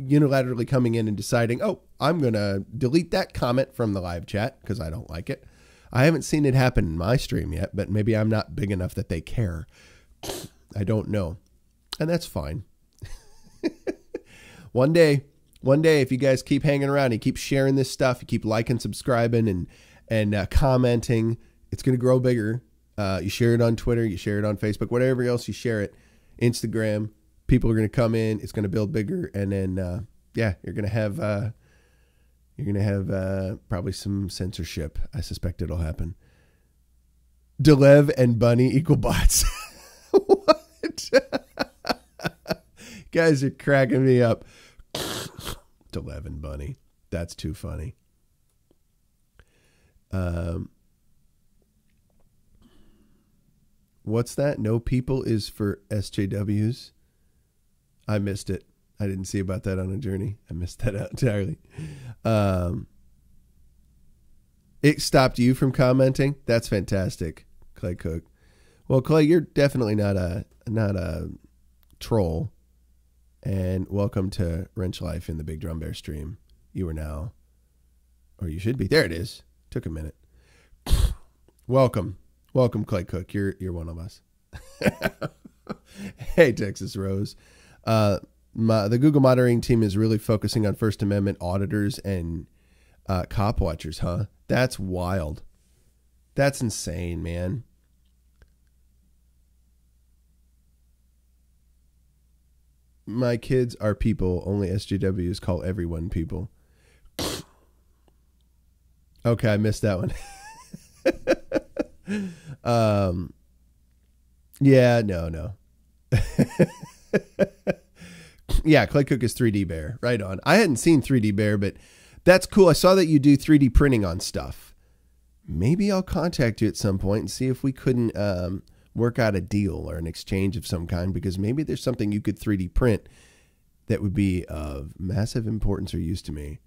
unilaterally coming in and deciding, oh, I'm going to delete that comment from the live chat because I don't like it. I haven't seen it happen in my stream yet, but maybe I'm not big enough that they care. I don't know. And that's fine. One day, if you guys keep hanging around, you keep sharing this stuff, you keep liking, subscribing, and commenting, it's going to grow bigger. You share it on Twitter, you share it on Facebook, whatever else you share it, Instagram. People are going to come in. It's going to build bigger, and then you're going to have probably some censorship. I suspect it'll happen. Delev and Bunny equal bots. What? Guys are cracking me up. Delev and Bunny. That's too funny. What's that? No people is for SJWs. I missed it. I didn't see about that on a journey. I missed that out entirely. It stopped you from commenting. That's fantastic, Clay Cook. Well, Clay, you're definitely not a troll. And welcome to Wrench Life in the Big Drum Bear stream. You are now, or you should be. There it is. Took a minute. Welcome, Clay Cook. You're one of us. Hey, Texas Rose. The Google monitoring team is really focusing on First Amendment auditors and cop watchers, huh? That's wild. That's insane, man. My kids are people. Only SJWs call everyone people. Okay, I missed that one. Yeah, no. Yeah, Clay Cook is 3D Bear. Right on. I hadn't seen 3D Bear, but that's cool. I saw that you do 3D printing on stuff. Maybe I'll contact you at some point and see if we couldn't work out a deal or an exchange of some kind, because maybe there's something you could 3D print that would be of massive importance or use to me.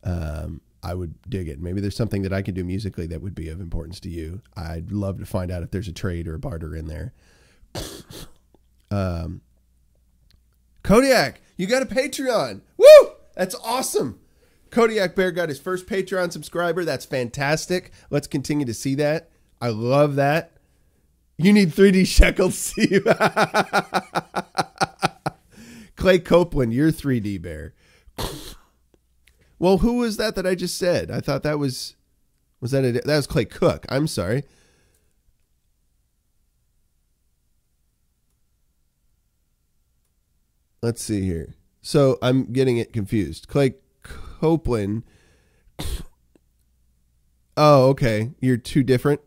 I would dig it. Maybe there's something that I could do musically that would be of importance to you. I'd love to find out if there's a trade or a barter in there. Kodiak, you got a Patreon. Woo! That's awesome. Kodiak Bear got his first Patreon subscriber. That's fantastic. Let's continue to see that. I love that. You need 3D shekels, Steve. Clay Copeland, you're 3D Bear. Well, who was that I just said? I thought that was that was Clay Cook. I'm sorry. Let's see here. So I'm getting it confused. Clay Copeland. Oh, okay. You're two different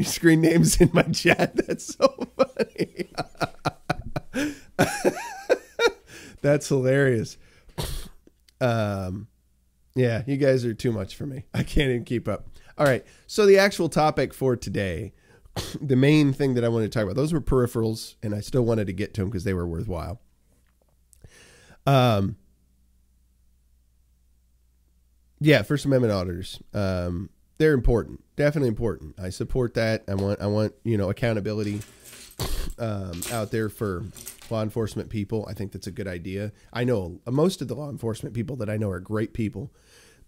screen names in my chat. That's so funny. That's hilarious. Yeah, you guys are too much for me. I can't even keep up. All right. So the actual topic for today, the main thing that I wanted to talk about, those were peripherals, and I still wanted to get to them because they were worthwhile. Yeah, First Amendment auditors. They're important. Definitely important. I support that. I want, accountability out there for law enforcement people. I think that's a good idea. I know most of the law enforcement people that I know are great people.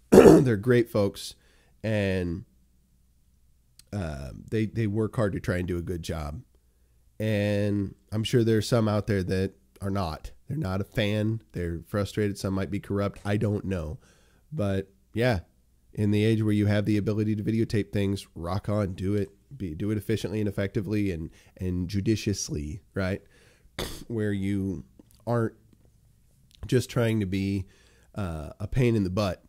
They're great folks, and they work hard to try and do a good job. And I'm sure there's some out there that are not. They're not a fan. They're frustrated. Some might be corrupt. I don't know. But yeah, in the age where you have the ability to videotape things, rock on, do it. Do it efficiently and effectively and judiciously, right? Where you aren't just trying to be a pain in the butt.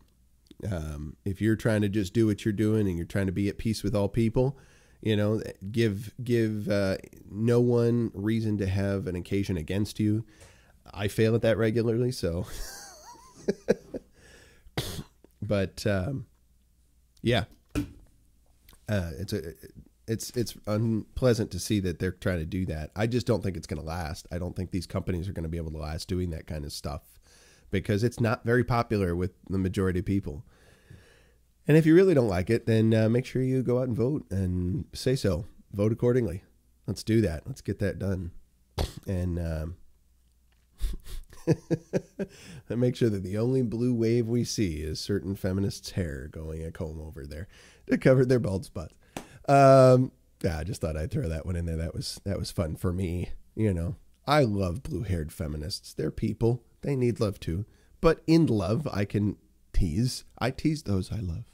If you're trying to just do what you're doing and you're trying to be at peace with all people, you know, give no one reason to have an occasion against you. I fail at that regularly, so. But yeah, it's unpleasant to see that they're trying to do that. I just don't think it's going to last. I don't think these companies are going to be able to last doing that kind of stuff because it's not very popular with the majority of people. And if you really don't like it, then make sure you go out and vote and say so. Vote accordingly. Let's do that. Let's get that done. And make sure that the only blue wave we see is certain feminists' hair going a comb over there to cover their bald spots. Yeah, I just thought I'd throw that one in there. That was fun for me. You know, I love blue-haired feminists. They're people. They need love too. But in love, I can tease. I tease those I love.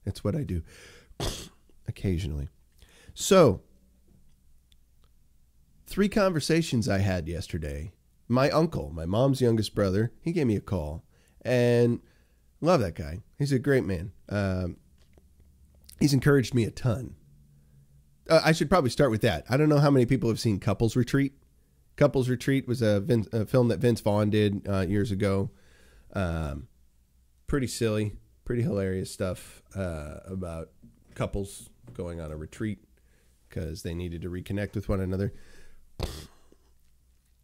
That's what I do occasionally. So, 3 conversations I had yesterday. My uncle, my mom's youngest brother, he gave me a call. And love that guy. He's a great man. He's encouraged me a ton. I should probably start with that. I don't know how many people have seen Couples Retreat. Couples Retreat was a film that Vince Vaughn did years ago. Pretty silly, pretty hilarious stuff about couples going on a retreat because they needed to reconnect with one another.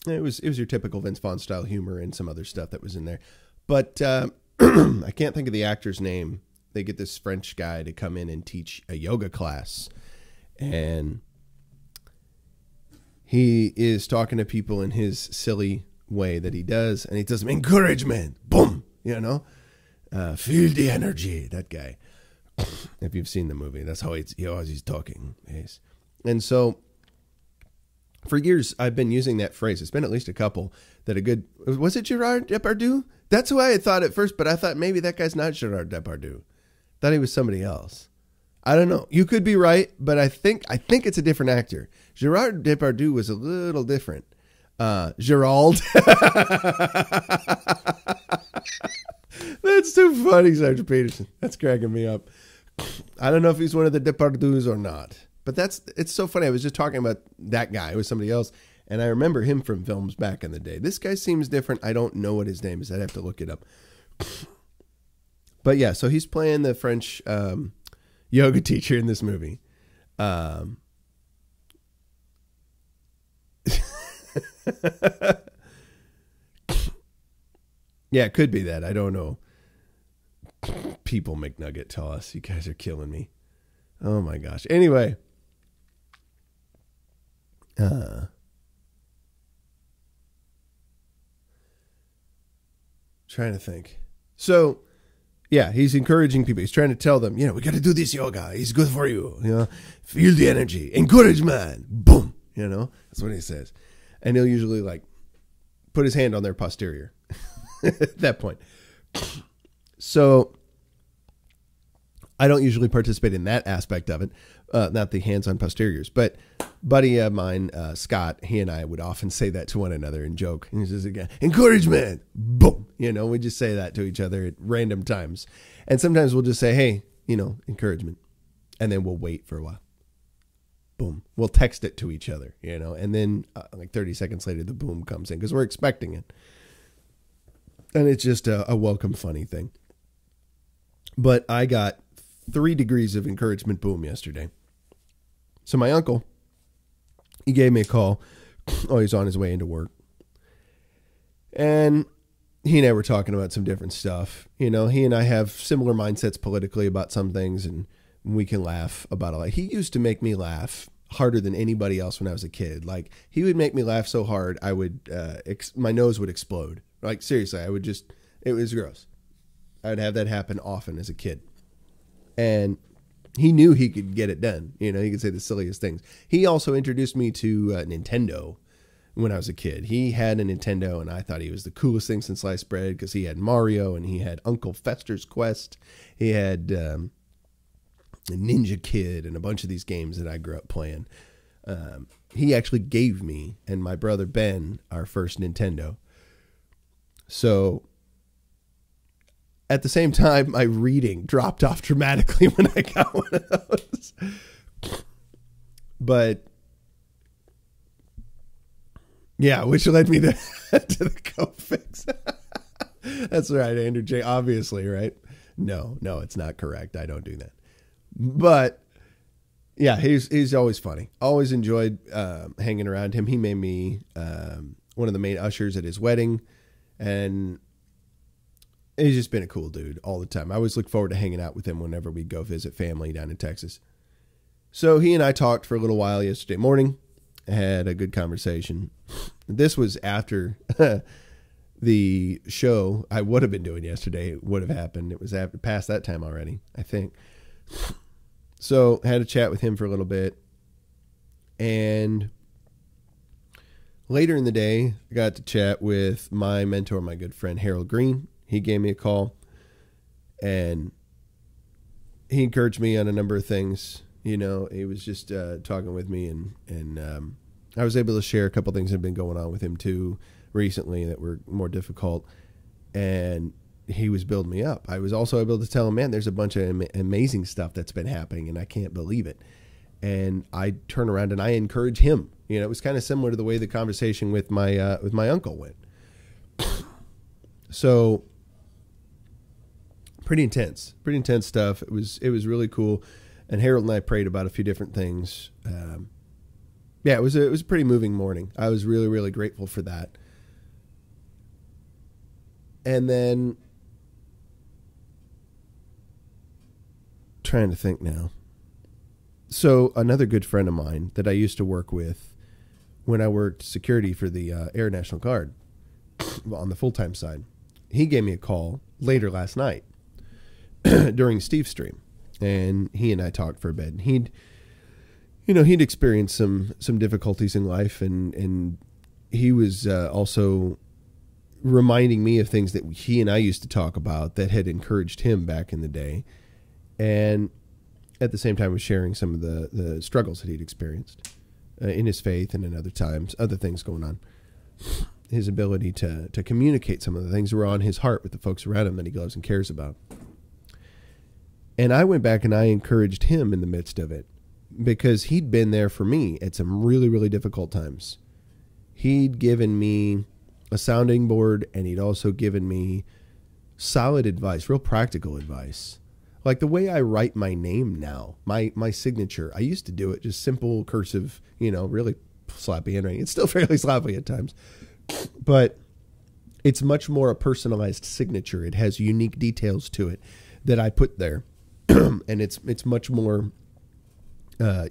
It was your typical Vince Vaughn style humor and some other stuff that was in there. But I can't think of the actor's name. They get this French guy to come in and teach a yoga class. And he is talking to people in his silly way that he does. And he does some encouragement. Boom. You know, feel the energy. That guy. If you've seen the movie, that's how he's talking. Yes. And so for years, I've been using that phrase. It's been at least a couple that was it Gerard Depardieu? That's who I had thought at first, but I thought maybe that guy's not Gerard Depardieu. Thought he was somebody else. I don't know. You could be right, but I think it's a different actor. Gerard Depardieu was a little different. Gerald. That's too funny, Sergeant Peterson. That's cracking me up. I don't know if he's one of the Depardieux or not, but it's so funny. I was just talking about that guy. It was somebody else, and I remember him from films back in the day. This guy seems different. I don't know what his name is. I'd have to look it up. But yeah, so he's playing the French yoga teacher in this movie. Yeah, it could be that. I don't know. People McNugget tell us. You guys are killing me. Oh my gosh. Anyway. Trying to think. So, yeah, he's encouraging people. He's trying to tell them, we got to do this yoga. It's good for you. Feel the energy. Encouragement. Boom. That's what he says. And he'll usually put his hand on their posterior at that point. So I don't usually participate in that aspect of it, not the hands on posteriors. But buddy of mine, Scott, he and I would often say that to one another and joke. And he says again, encouragement, boom. We just say that to each other at random times. And sometimes we'll just say, hey, encouragement. And then we'll wait for a while. Boom. We'll text it to each other, and then 30 seconds later, the boom comes in because we're expecting it. And it's just a welcome, funny thing. But I got 3 degrees of encouragement boom yesterday. So my uncle, he gave me a call. Oh, he's on his way into work. And he and I were talking about some different stuff. He and I have similar mindsets politically about some things, and we can laugh about a lot. He used to make me laugh harder than anybody else when I was a kid. He would make me laugh so hard, I would, my nose would explode. Seriously, it was gross. I would have that happen often as a kid. And he knew he could get it done. He could say the silliest things. He also introduced me to Nintendo when I was a kid. He had a Nintendo, and I thought he was the coolest thing since sliced bread because he had Mario, and he had Uncle Fester's Quest. He had Ninja Kid and a bunch of these games that I grew up playing. He actually gave me and my brother Ben our first Nintendo. So at the same time, my reading dropped off dramatically when I got one of those. But yeah, which led me to the co-fix. That's right, Andrew J. Obviously, right? No, it's not correct. I don't do that. But yeah, he's always funny. Always enjoyed hanging around him. He made me one of the main ushers at his wedding, and he's just been a cool dude all the time. I always look forward to hanging out with him whenever we go visit family down in Texas. So he and I talked for a little while yesterday morning. Had a good conversation. This was after the show I would have been doing yesterday would have happened. It was after past that time already, I think. So had a chat with him for a little bit. And later in the day, I got to chat with my mentor, my good friend, Harold Green. He gave me a call, and he encouraged me on a number of things. You know, he was just talking with me, and I was able to share a couple things that have been going on with him too recently that were more difficult, and he was building me up. I was also able to tell him, man, there's a bunch of amazing stuff that's been happening, and I can't believe it. And I turn around and I encourage him. You know, it was kind of similar to the way the conversation with my uncle went. So pretty intense stuff. It was really cool. And Harold and I prayed about a few different things. Yeah, it was a pretty moving morning. I was really, really grateful for that. And then trying to think now. So another good friend of mine that I used to work with when I worked security for the Air National Guard on the full-time side, he gave me a call later last night during Steve's stream, and he and I talked for a bit. And he'd experienced some difficulties in life, and he was also reminding me of things that he and I used to talk about that had encouraged him back in the day, and at the same time was sharing some of the struggles that he'd experienced in his faith and in other things going on. His ability to communicate some of the things that were on his heart with the folks around him that he loves and cares about. And I went back and I encouraged him in the midst of it, because he'd been there for me at some really, really difficult times. He'd given me a sounding board, and he'd also given me solid advice, real practical advice. Like the way I write my name now, my signature, I used to do it just simple cursive, really sloppy handwriting. It's still fairly sloppy at times, but it's much more a personalized signature. It has unique details to it that I put there. And it's much more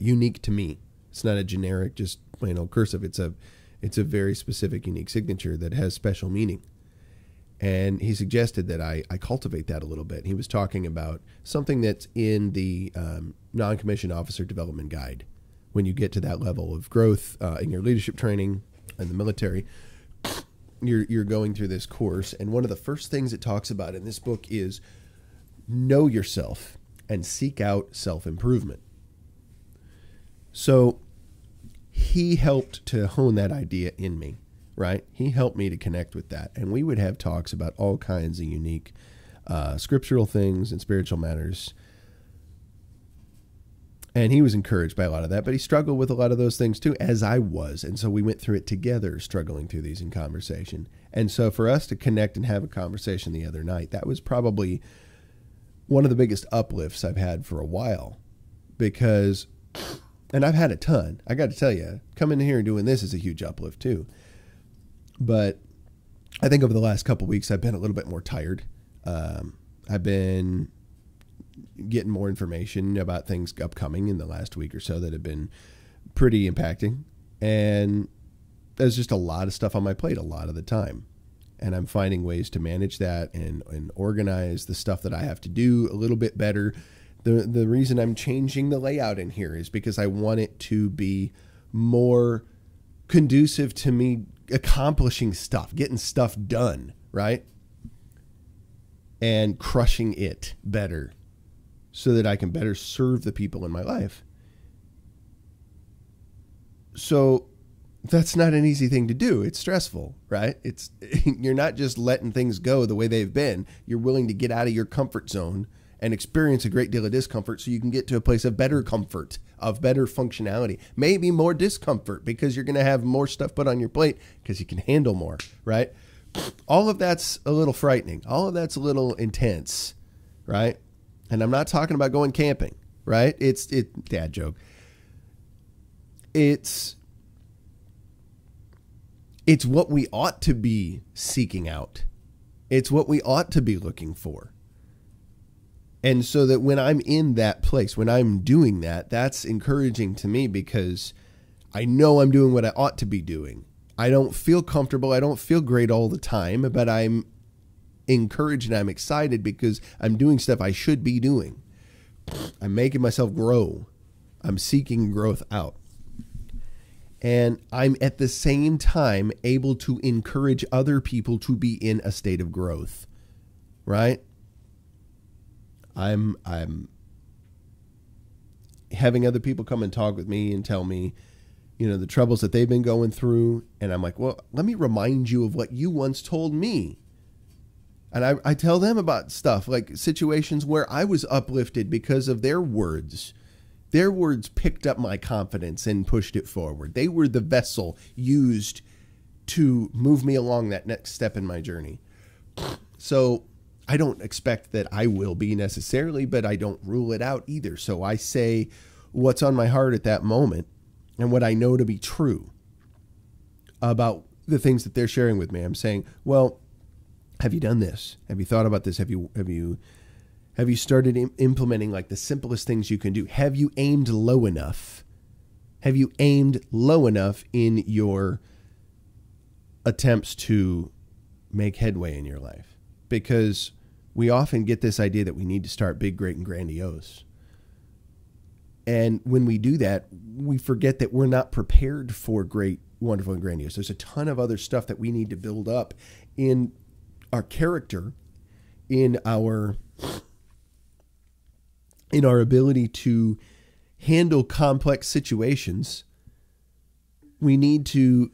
unique to me. It's not a generic, just plain old cursive. It's a very specific, unique signature that has special meaning. And he suggested that I cultivate that a little bit. He was talking about something that's in the non-commissioned officer development guide. When you get to that level of growth in your leadership training in the military, you're going through this course. And one of the first things it talks about in this book is know yourself and seek out self-improvement. So he helped to hone that idea in me, right? He helped me to connect with that. And we would have talks about all kinds of unique scriptural things and spiritual matters. And he was encouraged by a lot of that, but he struggled with a lot of those things too, as I was. And so we went through it together, struggling through these in conversation. And so for us to connect and have a conversation the other night, that was probably one of the biggest uplifts I've had for a while, because, and I've had a ton, I got to tell you, coming in here and doing this is a huge uplift too. But I think over the last couple of weeks, I've been a little bit more tired. I've been getting more information about things upcoming in the last week or so that have been pretty impacting. And there's just a lot of stuff on my plate a lot of the time. And I'm finding ways to manage that and organize the stuff that I have to do a little bit better. The reason I'm changing the layout in here is because I want it to be more conducive to me accomplishing stuff, getting stuff done, right? And crushing it better so that I can better serve the people in my life. So that's not an easy thing to do. It's stressful, right? You're not just letting things go the way they've been. You're willing to get out of your comfort zone and experience a great deal of discomfort so you can get to a place of better comfort, of better functionality, maybe more discomfort because you're going to have more stuff put on your plate because you can handle more, right? All of that's a little frightening. All of that's a little intense, right? And I'm not talking about going camping, right? It's dad joke. It's what we ought to be seeking out. It's what we ought to be looking for. And so that when I'm in that place, when I'm doing that, that's encouraging to me because I know I'm doing what I ought to be doing. I don't feel comfortable. I don't feel great all the time, but I'm encouraged and I'm excited because I'm doing stuff I should be doing. I'm making myself grow. I'm seeking growth out. And I'm at the same time able to encourage other people to be in a state of growth, right? I'm having other people come and talk with me and tell me, you know, the troubles that they've been going through. And I'm like, well, let me remind you of what you once told me. And I tell them about stuff like situations where I was uplifted because of their words. Their words picked up my confidence and pushed it forward. They were the vessel used to move me along that next step in my journey. So I don't expect that I will be necessarily, but I don't rule it out either. So I say what's on my heart at that moment and what I know to be true about the things that they're sharing with me. I'm saying, well, have you done this? Have you thought about this? Have you started implementing like the simplest things you can do? Have you aimed low enough? Have you aimed low enough in your attempts to make headway in your life? Because we often get this idea that we need to start big, great, and grandiose. And when we do that, we forget that we're not prepared for great, wonderful, and grandiose. There's a ton of other stuff that we need to build up in our character, in our ability to handle complex situations. We need to,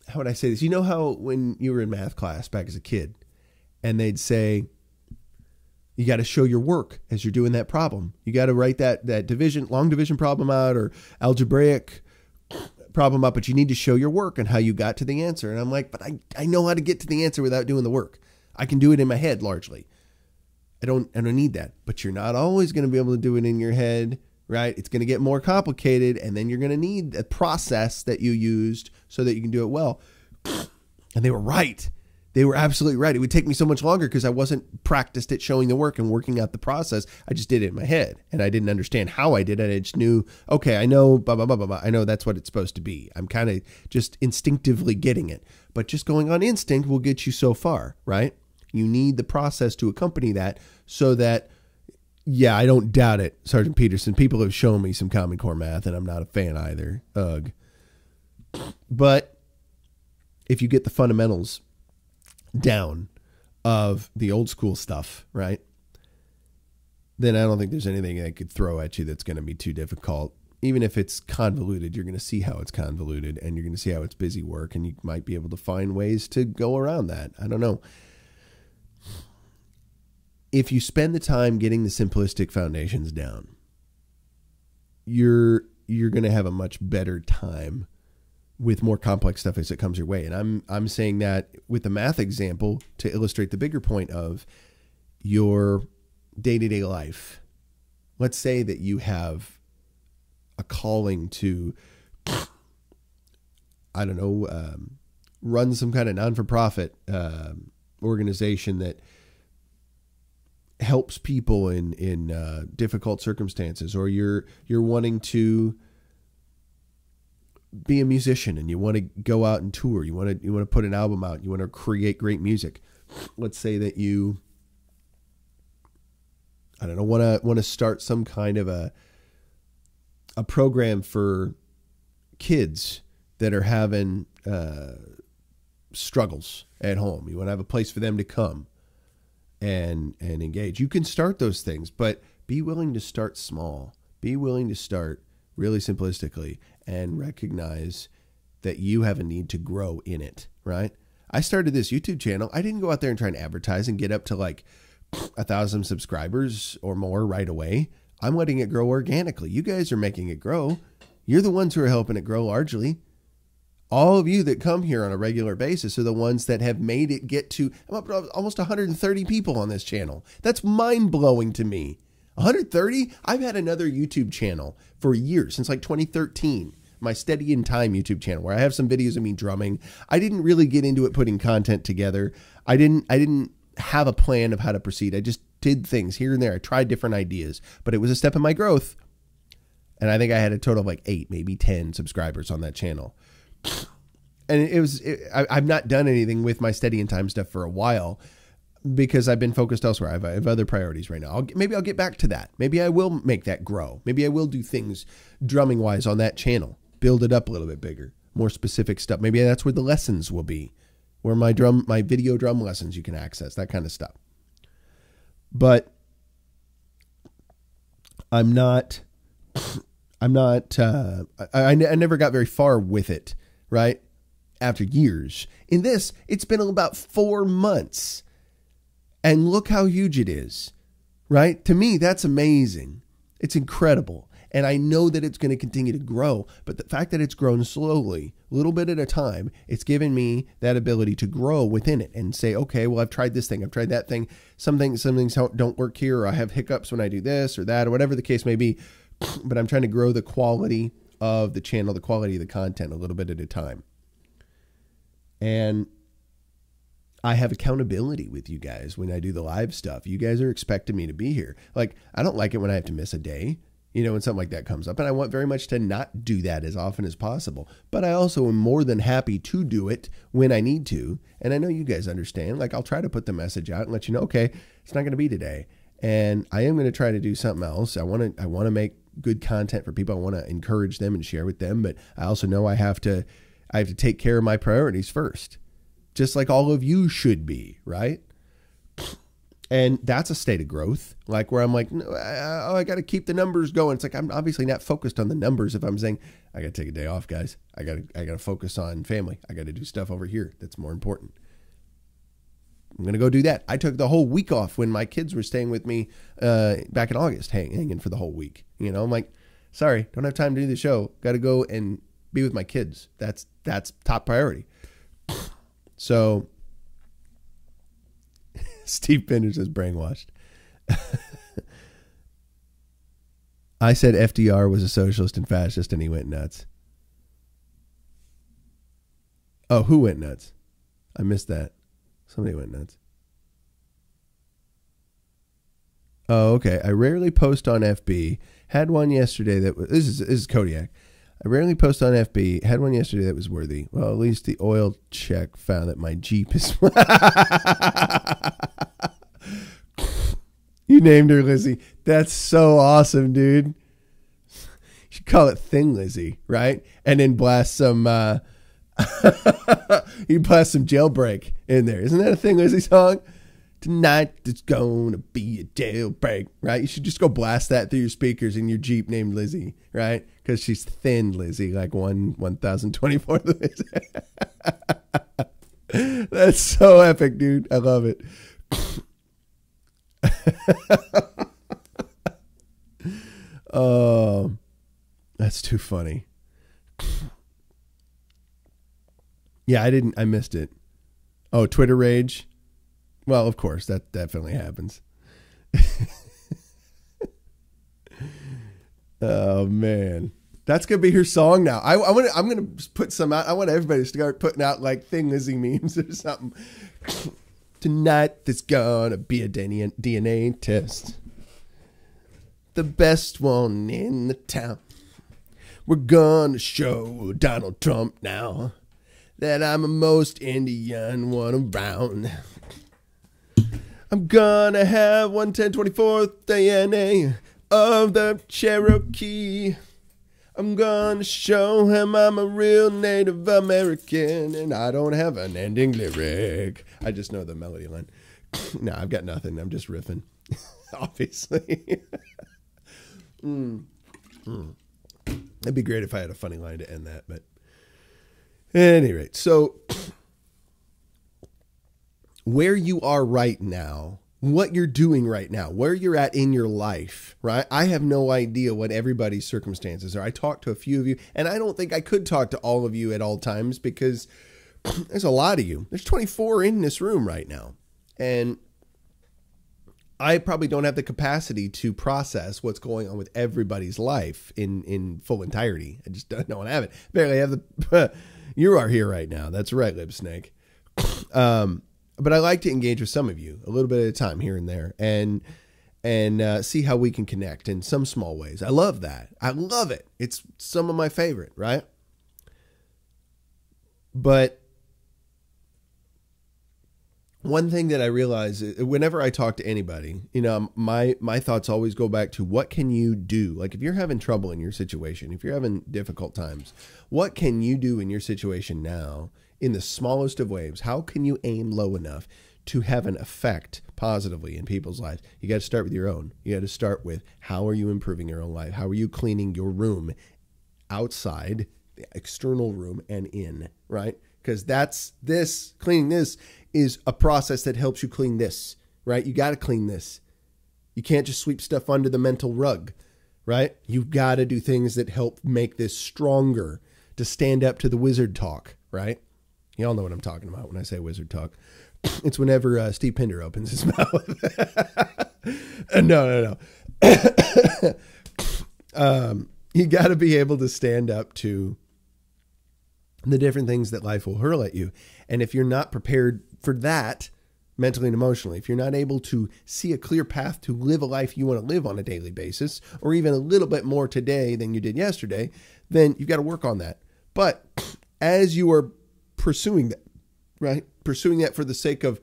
how would I say this? You know how when you were in math class back as a kid and they'd say, you got to show your work as you're doing that problem. You got to write that long division problem out or algebraic problem out, but you need to show your work and how you got to the answer. And I'm like, but I know how to get to the answer without doing the work. I can do it in my head largely. I don't need that, but you're not always going to be able to do it in your head, right? It's going to get more complicated, and then you're going to need a process that you used so that you can do it well. And they were right. They were absolutely right. It would take me so much longer because I wasn't practiced at showing the work and working out the process. I just did it in my head, and I didn't understand how I did it. I just knew, okay, I know, blah, blah, blah, blah, blah. I know that's what it's supposed to be. I'm kind of just instinctively getting it. But just going on instinct will get you so far, right? You need the process to accompany that so that, yeah, I don't doubt it, Sergeant Peterson. People have shown me some Common Core math, and I'm not a fan either. Ugh. But if you get the fundamentals down of the old school stuff, right, then I don't think there's anything I could throw at you that's going to be too difficult. Even if it's convoluted, you're going to see how it's convoluted, and you're going to see how it's busy work, and you might be able to find ways to go around that. I don't know. If you spend the time getting the simplistic foundations down, you're going to have a much better time with more complex stuff as it comes your way. And I'm saying that with the math example to illustrate the bigger point of your day-to-day life. Let's say that you have a calling to, I don't know, run some kind of non-for-profit organization that helps people in difficult circumstances, or you're wanting to be a musician and you want to go out and tour. You want to put an album out. You want to create great music. Let's say that you, I don't know, want to start some kind of a program for kids that are having struggles at home. You want to have a place for them to come and engage. You can start those things, but be willing to start small. Be willing to start really simplistically and recognize that you have a need to grow in it, right? I started this YouTube channel. I didn't go out there and try and advertise and get up to like 1,000 subscribers or more right away. I'm letting it grow organically. You guys are making it grow. You're the ones who are helping it grow largely. All of you that come here on a regular basis are the ones that have made it get to, I'm up to almost 130 people on this channel. That's mind-blowing to me. 130? I've had another YouTube channel for years, since like 2013. My Steady in Time YouTube channel, where I have some videos of me drumming. I didn't really get into it putting content together. I didn't have a plan of how to proceed. I just did things here and there. I tried different ideas, but it was a step in my growth. And I think I had a total of like 8, maybe 10 subscribers on that channel. And I've not done anything with my Steady in Time stuff for a while because I've been focused elsewhere. I have other priorities right now. Maybe I'll get back to that. Maybe I will make that grow. Maybe I will do things drumming wise on that channel, build it up a little bit bigger, more specific stuff. Maybe that's where the lessons will be, where my video drum lessons you can access, that kind of stuff. But I never got very far with it, right? After years. In this, it's been about 4 months. And look how huge it is, right? To me, that's amazing. It's incredible. And I know that it's going to continue to grow. But the fact that it's grown slowly, a little bit at a time, it's given me that ability to grow within it and say, okay, well, I've tried this thing. I've tried that thing. Some things don't work here, or I have hiccups when I do this or that, or whatever the case may be. But I'm trying to grow the quality of the channel, the quality of the content a little bit at a time. And I have accountability with you guys when I do the live stuff. You guys are expecting me to be here. Like, I don't like it when I have to miss a day, when something like that comes up. And I want very much to not do that as often as possible. But I also am more than happy to do it when I need to. And I know you guys understand. Like, I'll try to put the message out and let you know, okay, it's not going to be today. And I am going to try to do something else. I want to make good content for people. I want to encourage them and share with them. But I also know I have to take care of my priorities first, just like all of you should be, right? And that's a state of growth, like where I'm like, no, I got to keep the numbers going. It's like, I'm obviously not focused on the numbers. If I'm saying I got to take a day off, guys, I got to focus on family. I got to do stuff over here that's more important. I'm going to go do that. I took the whole week off when my kids were staying with me back in August, hanging for the whole week. I'm like, sorry, don't have time to do the show. Got to go and be with my kids. That's top priority. So Steve Pinder says brainwashed. I said FDR was a socialist and fascist and he went nuts. Oh, who went nuts? I missed that. Somebody went nuts. Oh, okay. I rarely post on FB. Had one yesterday that was, this is Kodiak. I rarely post on FB. Had one yesterday that was worthy. Well, at least the oil check found that my Jeep is... You named her Lizzie. That's so awesome, dude. You should call it Thing Lizzie, right? And then blast some... you blast some Jailbreak in there. Isn't that a Thing Lizzie song? Tonight it's gonna be a jailbreak, right? You should just go blast that through your speakers in your Jeep named Lizzie, right? Because she's thin Lizzie, like 1024 Lizzie. That's so epic, dude. I love it. Oh, that's too funny. Yeah, I missed it. Oh, Twitter rage. Well, of course, that definitely happens. Oh man, that's gonna be her song now. I'm gonna put some out. I want everybody to start putting out like Thing Lizzie memes or something. Tonight there's gonna be a DNA test, the best one in the town. We're gonna show Donald Trump now that I'm the most Indian one around. I'm gonna have 1/10/24 DNA of the Cherokee. I'm gonna show him I'm a real Native American and I don't have an ending lyric. I just know the melody line. No, I've got nothing. I'm just riffing, obviously. It'd be great if I had a funny line to end that, but at any rate, so where you are right now, what you're doing right now, where you're at in your life, right? I have no idea what everybody's circumstances are. I talked to a few of you, and I don't think I could talk to all of you at all times because there's a lot of you. There's 24 in this room right now. And I probably don't have the capacity to process what's going on with everybody's life in full entirety. I just don't have it. Barely have the... You are here right now. That's right, Lip Snake. But I like to engage with some of you a little bit at a time here and there and see how we can connect in some small ways. I love that. I love it. It's some of my favorite, right? But one thing that I realize whenever I talk to anybody, you know, my thoughts always go back to what can you do? Like if you're having trouble in your situation, if you're having difficult times, what can you do in your situation now in the smallest of ways? How can you aim low enough to have an effect positively in people's lives? You got to start with your own. You got to start with how are you improving your own life? How are you cleaning your room outside, the external room and in, right? Because cleaning this is a process that helps you clean this, right? You got to clean this. You can't just sweep stuff under the mental rug, right? You've got to do things that help make this stronger to stand up to the wizard talk, right? You all know what I'm talking about when I say wizard talk. It's whenever Steve Pinder opens his mouth. No. You got to be able to stand up to the different things that life will hurl at you. And if you're not prepared for that mentally and emotionally, if you're not able to see a clear path to live a life you want to live on a daily basis, or even a little bit more today than you did yesterday, then you've got to work on that. But as you are pursuing that, right? Pursuing that for the sake of,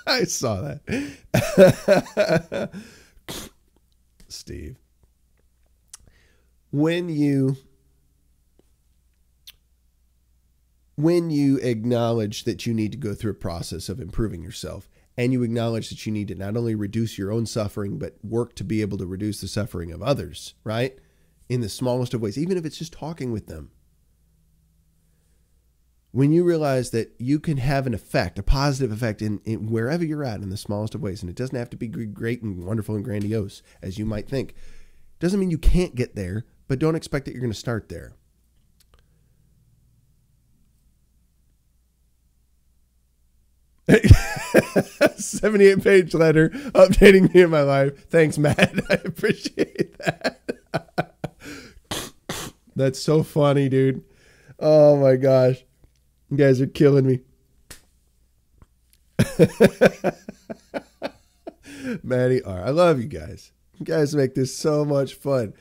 I saw that. Steve, when you acknowledge that you need to go through a process of improving yourself, and you acknowledge that you need to not only reduce your own suffering, but work to be able to reduce the suffering of others, right? In the smallest of ways, even if it's just talking with them. When you realize that you can have an effect, a positive effect in wherever you're at in the smallest of ways, and it doesn't have to be great and wonderful and grandiose as you might think, doesn't mean you can't get there, but don't expect that you're going to start there. $78-page letter updating me in my life. Thanks, Matt. I appreciate that. That's so funny, dude. Oh my gosh. You guys are killing me. Maddie R. I love you guys. You guys make this so much fun.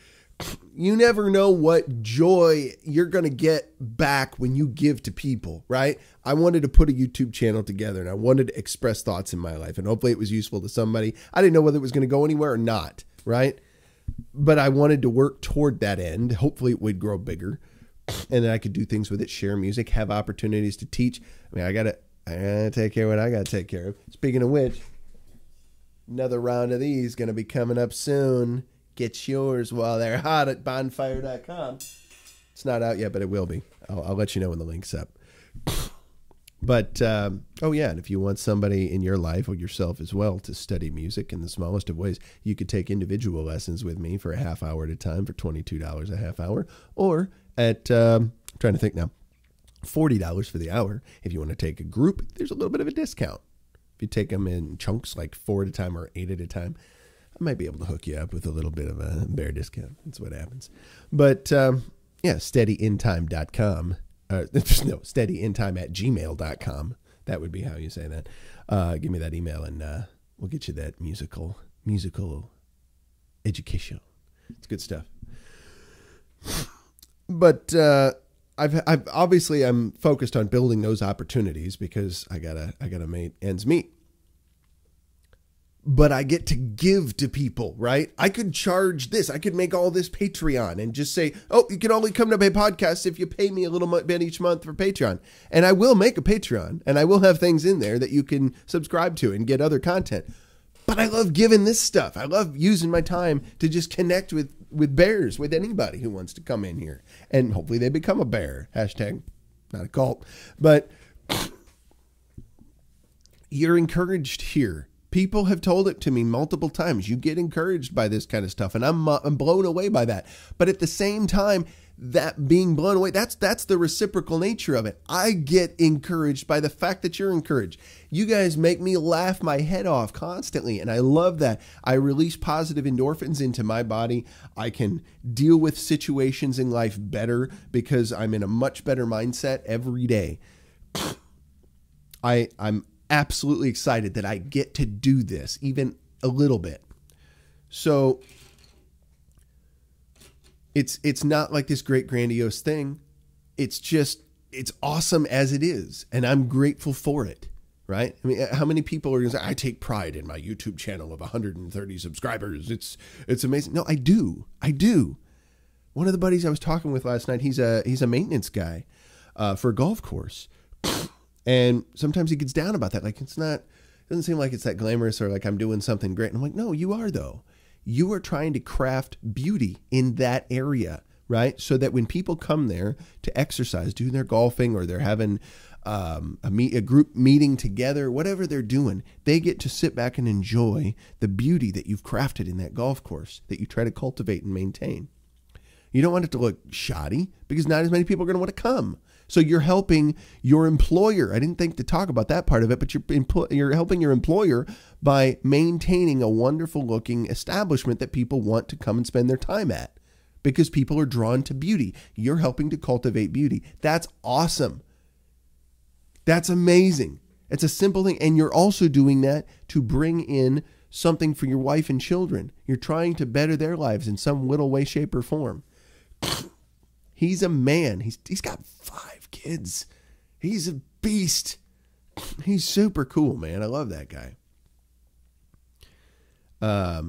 You never know what joy you're going to get back when you give to people, right? I wanted to put a YouTube channel together and I wanted to express thoughts in my life and hopefully it was useful to somebody. I didn't know whether it was going to go anywhere or not, right? But I wanted to work toward that end. Hopefully it would grow bigger and then I could do things with it, share music, have opportunities to teach. I mean, I gotta take care of what I got to take care of. Speaking of which, another round of these going to be coming up soon. Get yours while they're hot at bonfire.com. It's not out yet, but it will be. I'll let you know when the link's up. But, oh yeah, and if you want somebody in your life or yourself as well to study music in the smallest of ways, you could take individual lessons with me for a half hour at a time for $22 a half hour. Or at, I'm trying to think now, $40 for the hour. If you want to take a group, there's a little bit of a discount. If you take them in chunks, like 4 at a time or 8 at a time, I might be able to hook you up with a little bit of a bear discount. That's what happens. But, yeah, steadyintime.com. No, steadyintime@gmail.com. That would be how you say that. Give me that email and we'll get you that musical education. It's good stuff. But I've obviously I'm focused on building those opportunities because I gotta make ends meet. but I get to give to people, right? I could charge this. I could make all this Patreon and just say, oh, you can only come to my podcast if you pay me a little bit each month for Patreon. And I will make a Patreon, and I will have things in there that you can subscribe to and get other content. But I love giving this stuff. I love using my time to just connect with bears, with anybody who wants to come in here. And hopefully they become a bear. Hashtag not a cult. But you're encouraged here. People have told it to me multiple times. You get encouraged by this kind of stuff, and I'm blown away by that. But at the same time, that being blown away, that's the reciprocal nature of it. I get encouraged by the fact that you're encouraged. You guys make me laugh my head off constantly, and I love that. I release positive endorphins into my body. I can deal with situations in life better because I'm in a much better mindset every day. I'm absolutely excited that I get to do this even a little bit. So it's not like this great grandiose thing. It's awesome as it is. And I'm grateful for it. Right? I mean, how many people are going to say, I take pride in my YouTube channel of 130 subscribers. It's amazing. No, I do. One of the buddies I was talking with last night, he's a maintenance guy for a golf course. And sometimes he gets down about that. Like, it doesn't seem like it's that glamorous or like I'm doing something great. And I'm like, no, you are though. You are trying to craft beauty in that area, right? So that when people come there to exercise, do their golfing, or they're having a group meeting together, whatever they're doing, they get to sit back and enjoy the beauty that you've crafted in that golf course that you try to cultivate and maintain. You don't want it to look shoddy because not as many people are going to want to come. So you're helping your employer. I didn't think to talk about that part of it, but you're helping your employer by maintaining a wonderful looking establishment that people want to come and spend their time at because people are drawn to beauty. You're helping to cultivate beauty. That's awesome. That's amazing. It's a simple thing. And you're also doing that to bring in something for your wife and children. You're trying to better their lives in some little way, shape, or form. He's a man. He's got 5 kids. He's a beast. He's super cool, man. I love that guy. Yeah,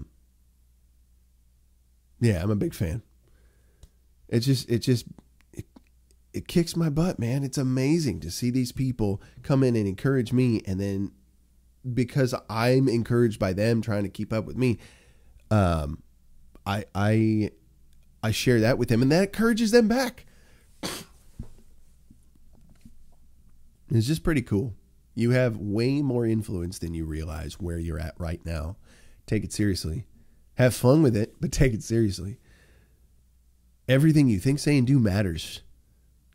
I'm a big fan. It kicks my butt, man. It's amazing to see these people come in and encourage me, and then because I'm encouraged by them trying to keep up with me, I share that with them, and that encourages them back. It's just pretty cool. You have way more influence than you realize where you're at right now. Take it seriously. Have fun with it, but take it seriously. Everything you think, say, and do matters.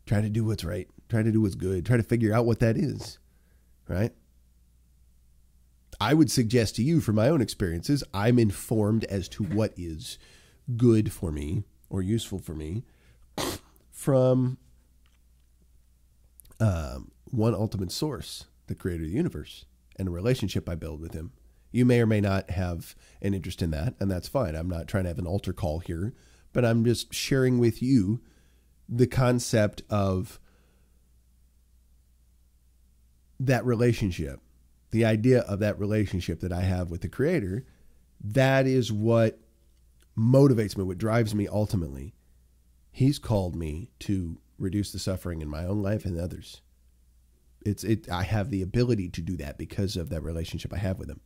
Try to do what's right. Try to do what's good. Try to figure out what that is, right? I would suggest to you, from my own experiences, I'm informed as to what is good for me or useful for me from one ultimate source, the creator of the universe, and a relationship I build with him. You may or may not have an interest in that, and that's fine. I'm not trying to have an altar call here, but I'm just sharing with you the concept of that relationship, the idea of that relationship that I have with the creator. That is what motivates me, what drives me ultimately. He's called me to reduce the suffering in my own life and others. I have the ability to do that because of that relationship I have with him.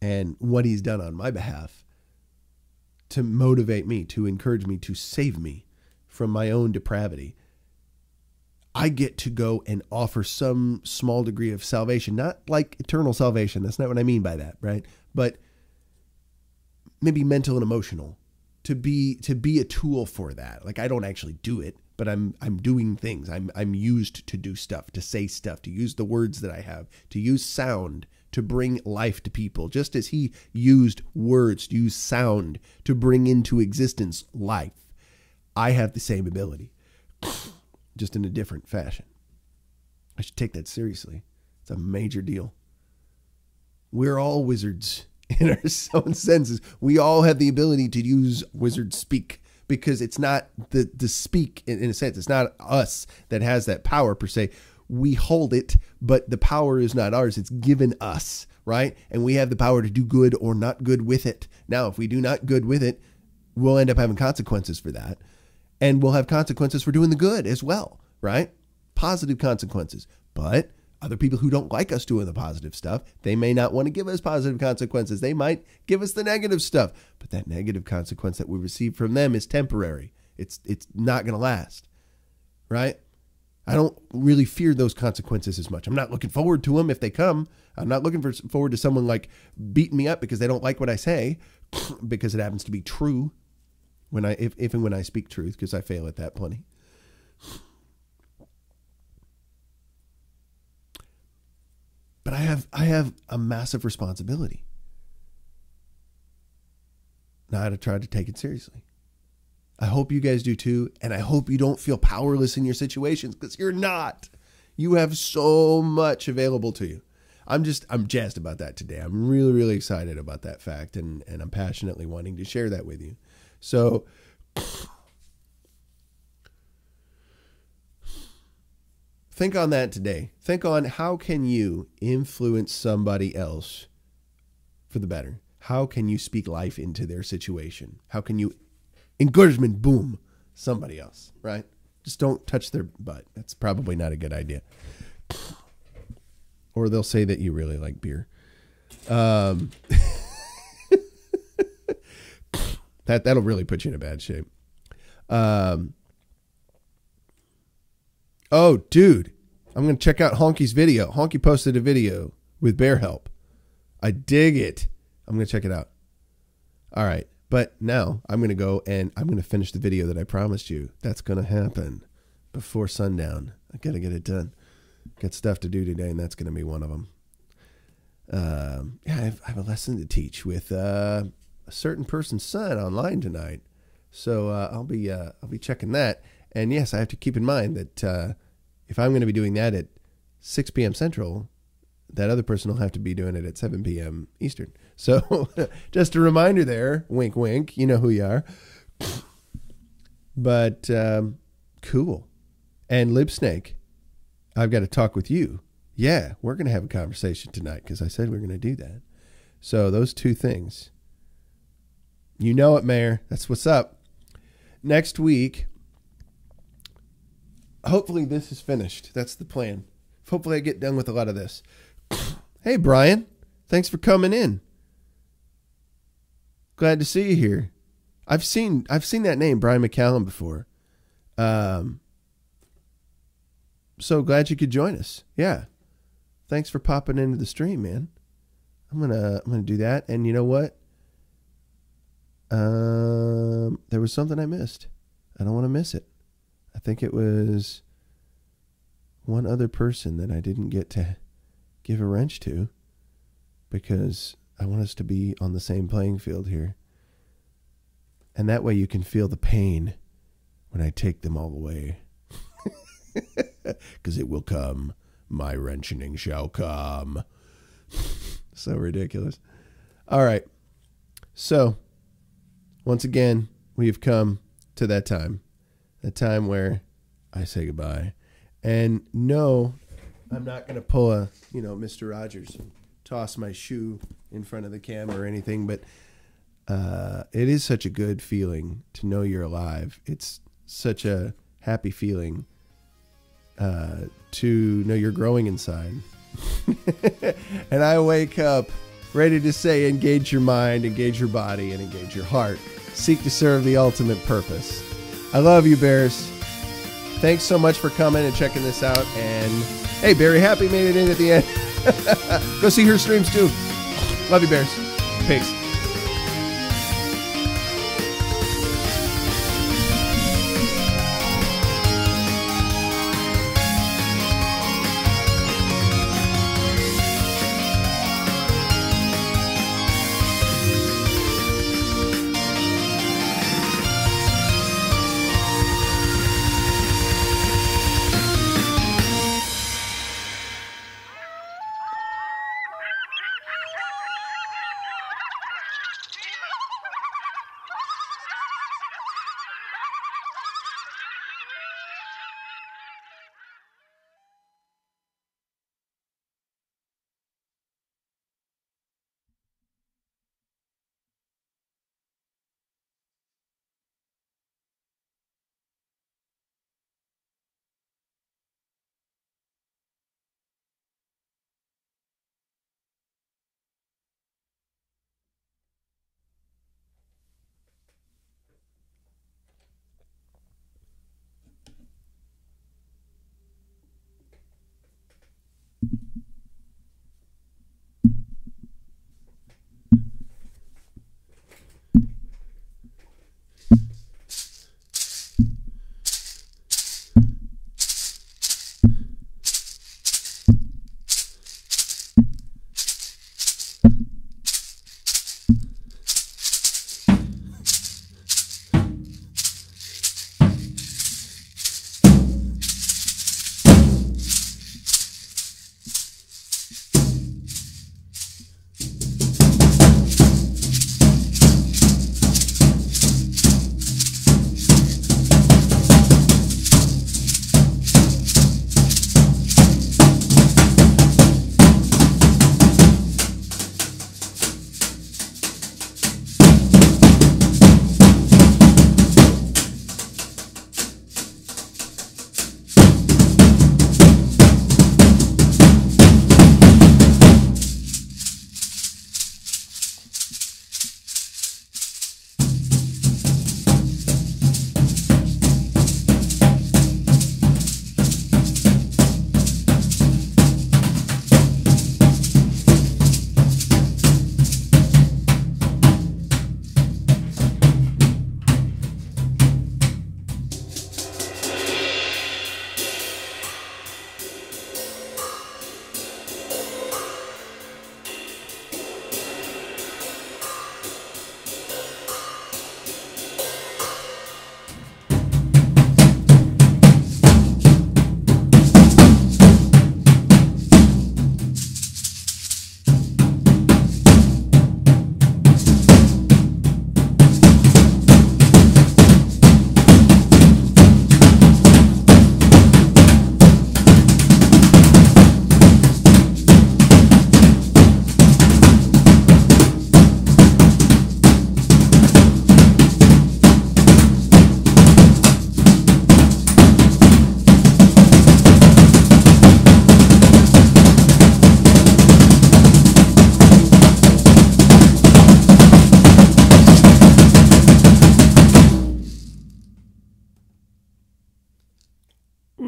And what he's done on my behalf to motivate me, to encourage me, to save me from my own depravity. I get to go and offer some small degree of salvation, not like eternal salvation. That's not what I mean by that, right? But maybe mental and emotional, to be a tool for that. Like, I don't actually do it, but I'm doing things. I'm used to do stuff, to say stuff, to use the words that I have, to use sound to bring life to people, just as he used words, to use sound to bring into existence life. I have the same ability, just in a different fashion. I should take that seriously. It's a major deal. We're all wizards in our own senses. We all have the ability to use wizard speak, because it's not the speak in a sense. It's not us that has that power per se. we hold it, but the power is not ours. It's given us, right? And we have the power to do good or not good with it. Now, if we do not good with it, we'll end up having consequences for that. And we'll have consequences for doing the good as well, right? Positive consequences. But other people who don't like us doing the positive stuff, they may not want to give us positive consequences. They might give us the negative stuff. But that negative consequence that we receive from them is temporary. It's not going to last, right? I don't really fear those consequences as much. I'm not looking forward to them if they come. I'm not looking forward to someone like beating me up because they don't like what I say, because it happens to be true when if and when I speak truth, because I fail at that plenty. But I have a massive responsibility. Now I have to try to take it seriously. I hope you guys do too. And I hope you don't feel powerless in your situations, because you're not. You have so much available to you. I'm jazzed about that today. I'm really, really excited about that fact. And I'm passionately wanting to share that with you. So think on that today. Think on how can you influence somebody else for the better? How can you speak life into their situation? How can you encouragement, boom, somebody else, right? Just don't touch their butt. That's probably not a good idea. Or they'll say that you really like beer. That'll really put you in a bad shape. Oh, dude, I'm going to check out Honky's video. Honky posted a video with bear help. I dig it. I'm going to check it out. All right. But now I'm going to go and I'm going to finish the video that I promised you. That's going to happen before sundown. I got to get it done. Got stuff to do today, and that's going to be one of them. I have a lesson to teach with a certain person's son online tonight. So I'll be checking that. And yes, I have to keep in mind that if I'm going to be doing that at 6 p.m. Central, that other person will have to be doing it at 7 p.m. Eastern. So just a reminder there, wink, wink, you know who you are. But cool. And LibSnake, I've got to talk with you. Yeah, we're going to have a conversation tonight because I said we we're going to do that. So those two things. You know it, Mayor. That's what's up. Next week, hopefully this is finished. That's the plan. Hopefully I get done with a lot of this. Hey, Brian. Thanks for coming in. Glad to see you here. I've seen that name, Brian McCallum, before. So glad you could join us. Yeah. Thanks for popping into the stream, man. I'm gonna do that. And you know what? There was something I missed. I don't want to miss it. I think it was one other person that I didn't get to give a wrench to, because I want us to be on the same playing field here. And that way you can feel the pain when I take them all away. Because it will come. My wrenching shall come. So ridiculous. All right. So, once again, we have come to that time where I say goodbye. And no, I'm not going to pull a, Mr. Rogers and toss my shoe in front of the camera or anything, but it is such a good feeling to know you're alive. It's such a happy feeling to know you're growing inside. And I wake up ready to say, engage your mind, engage your body, and engage your heart. Seek to serve the ultimate purpose. I love you, Bears. Thanks so much for coming and checking this out. And hey, Barry Happy made it in at the end. Go see her streams too. Love you, Bears. Peace.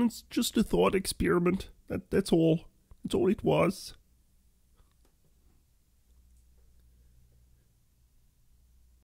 It's just a thought experiment. That's all. That's all it was.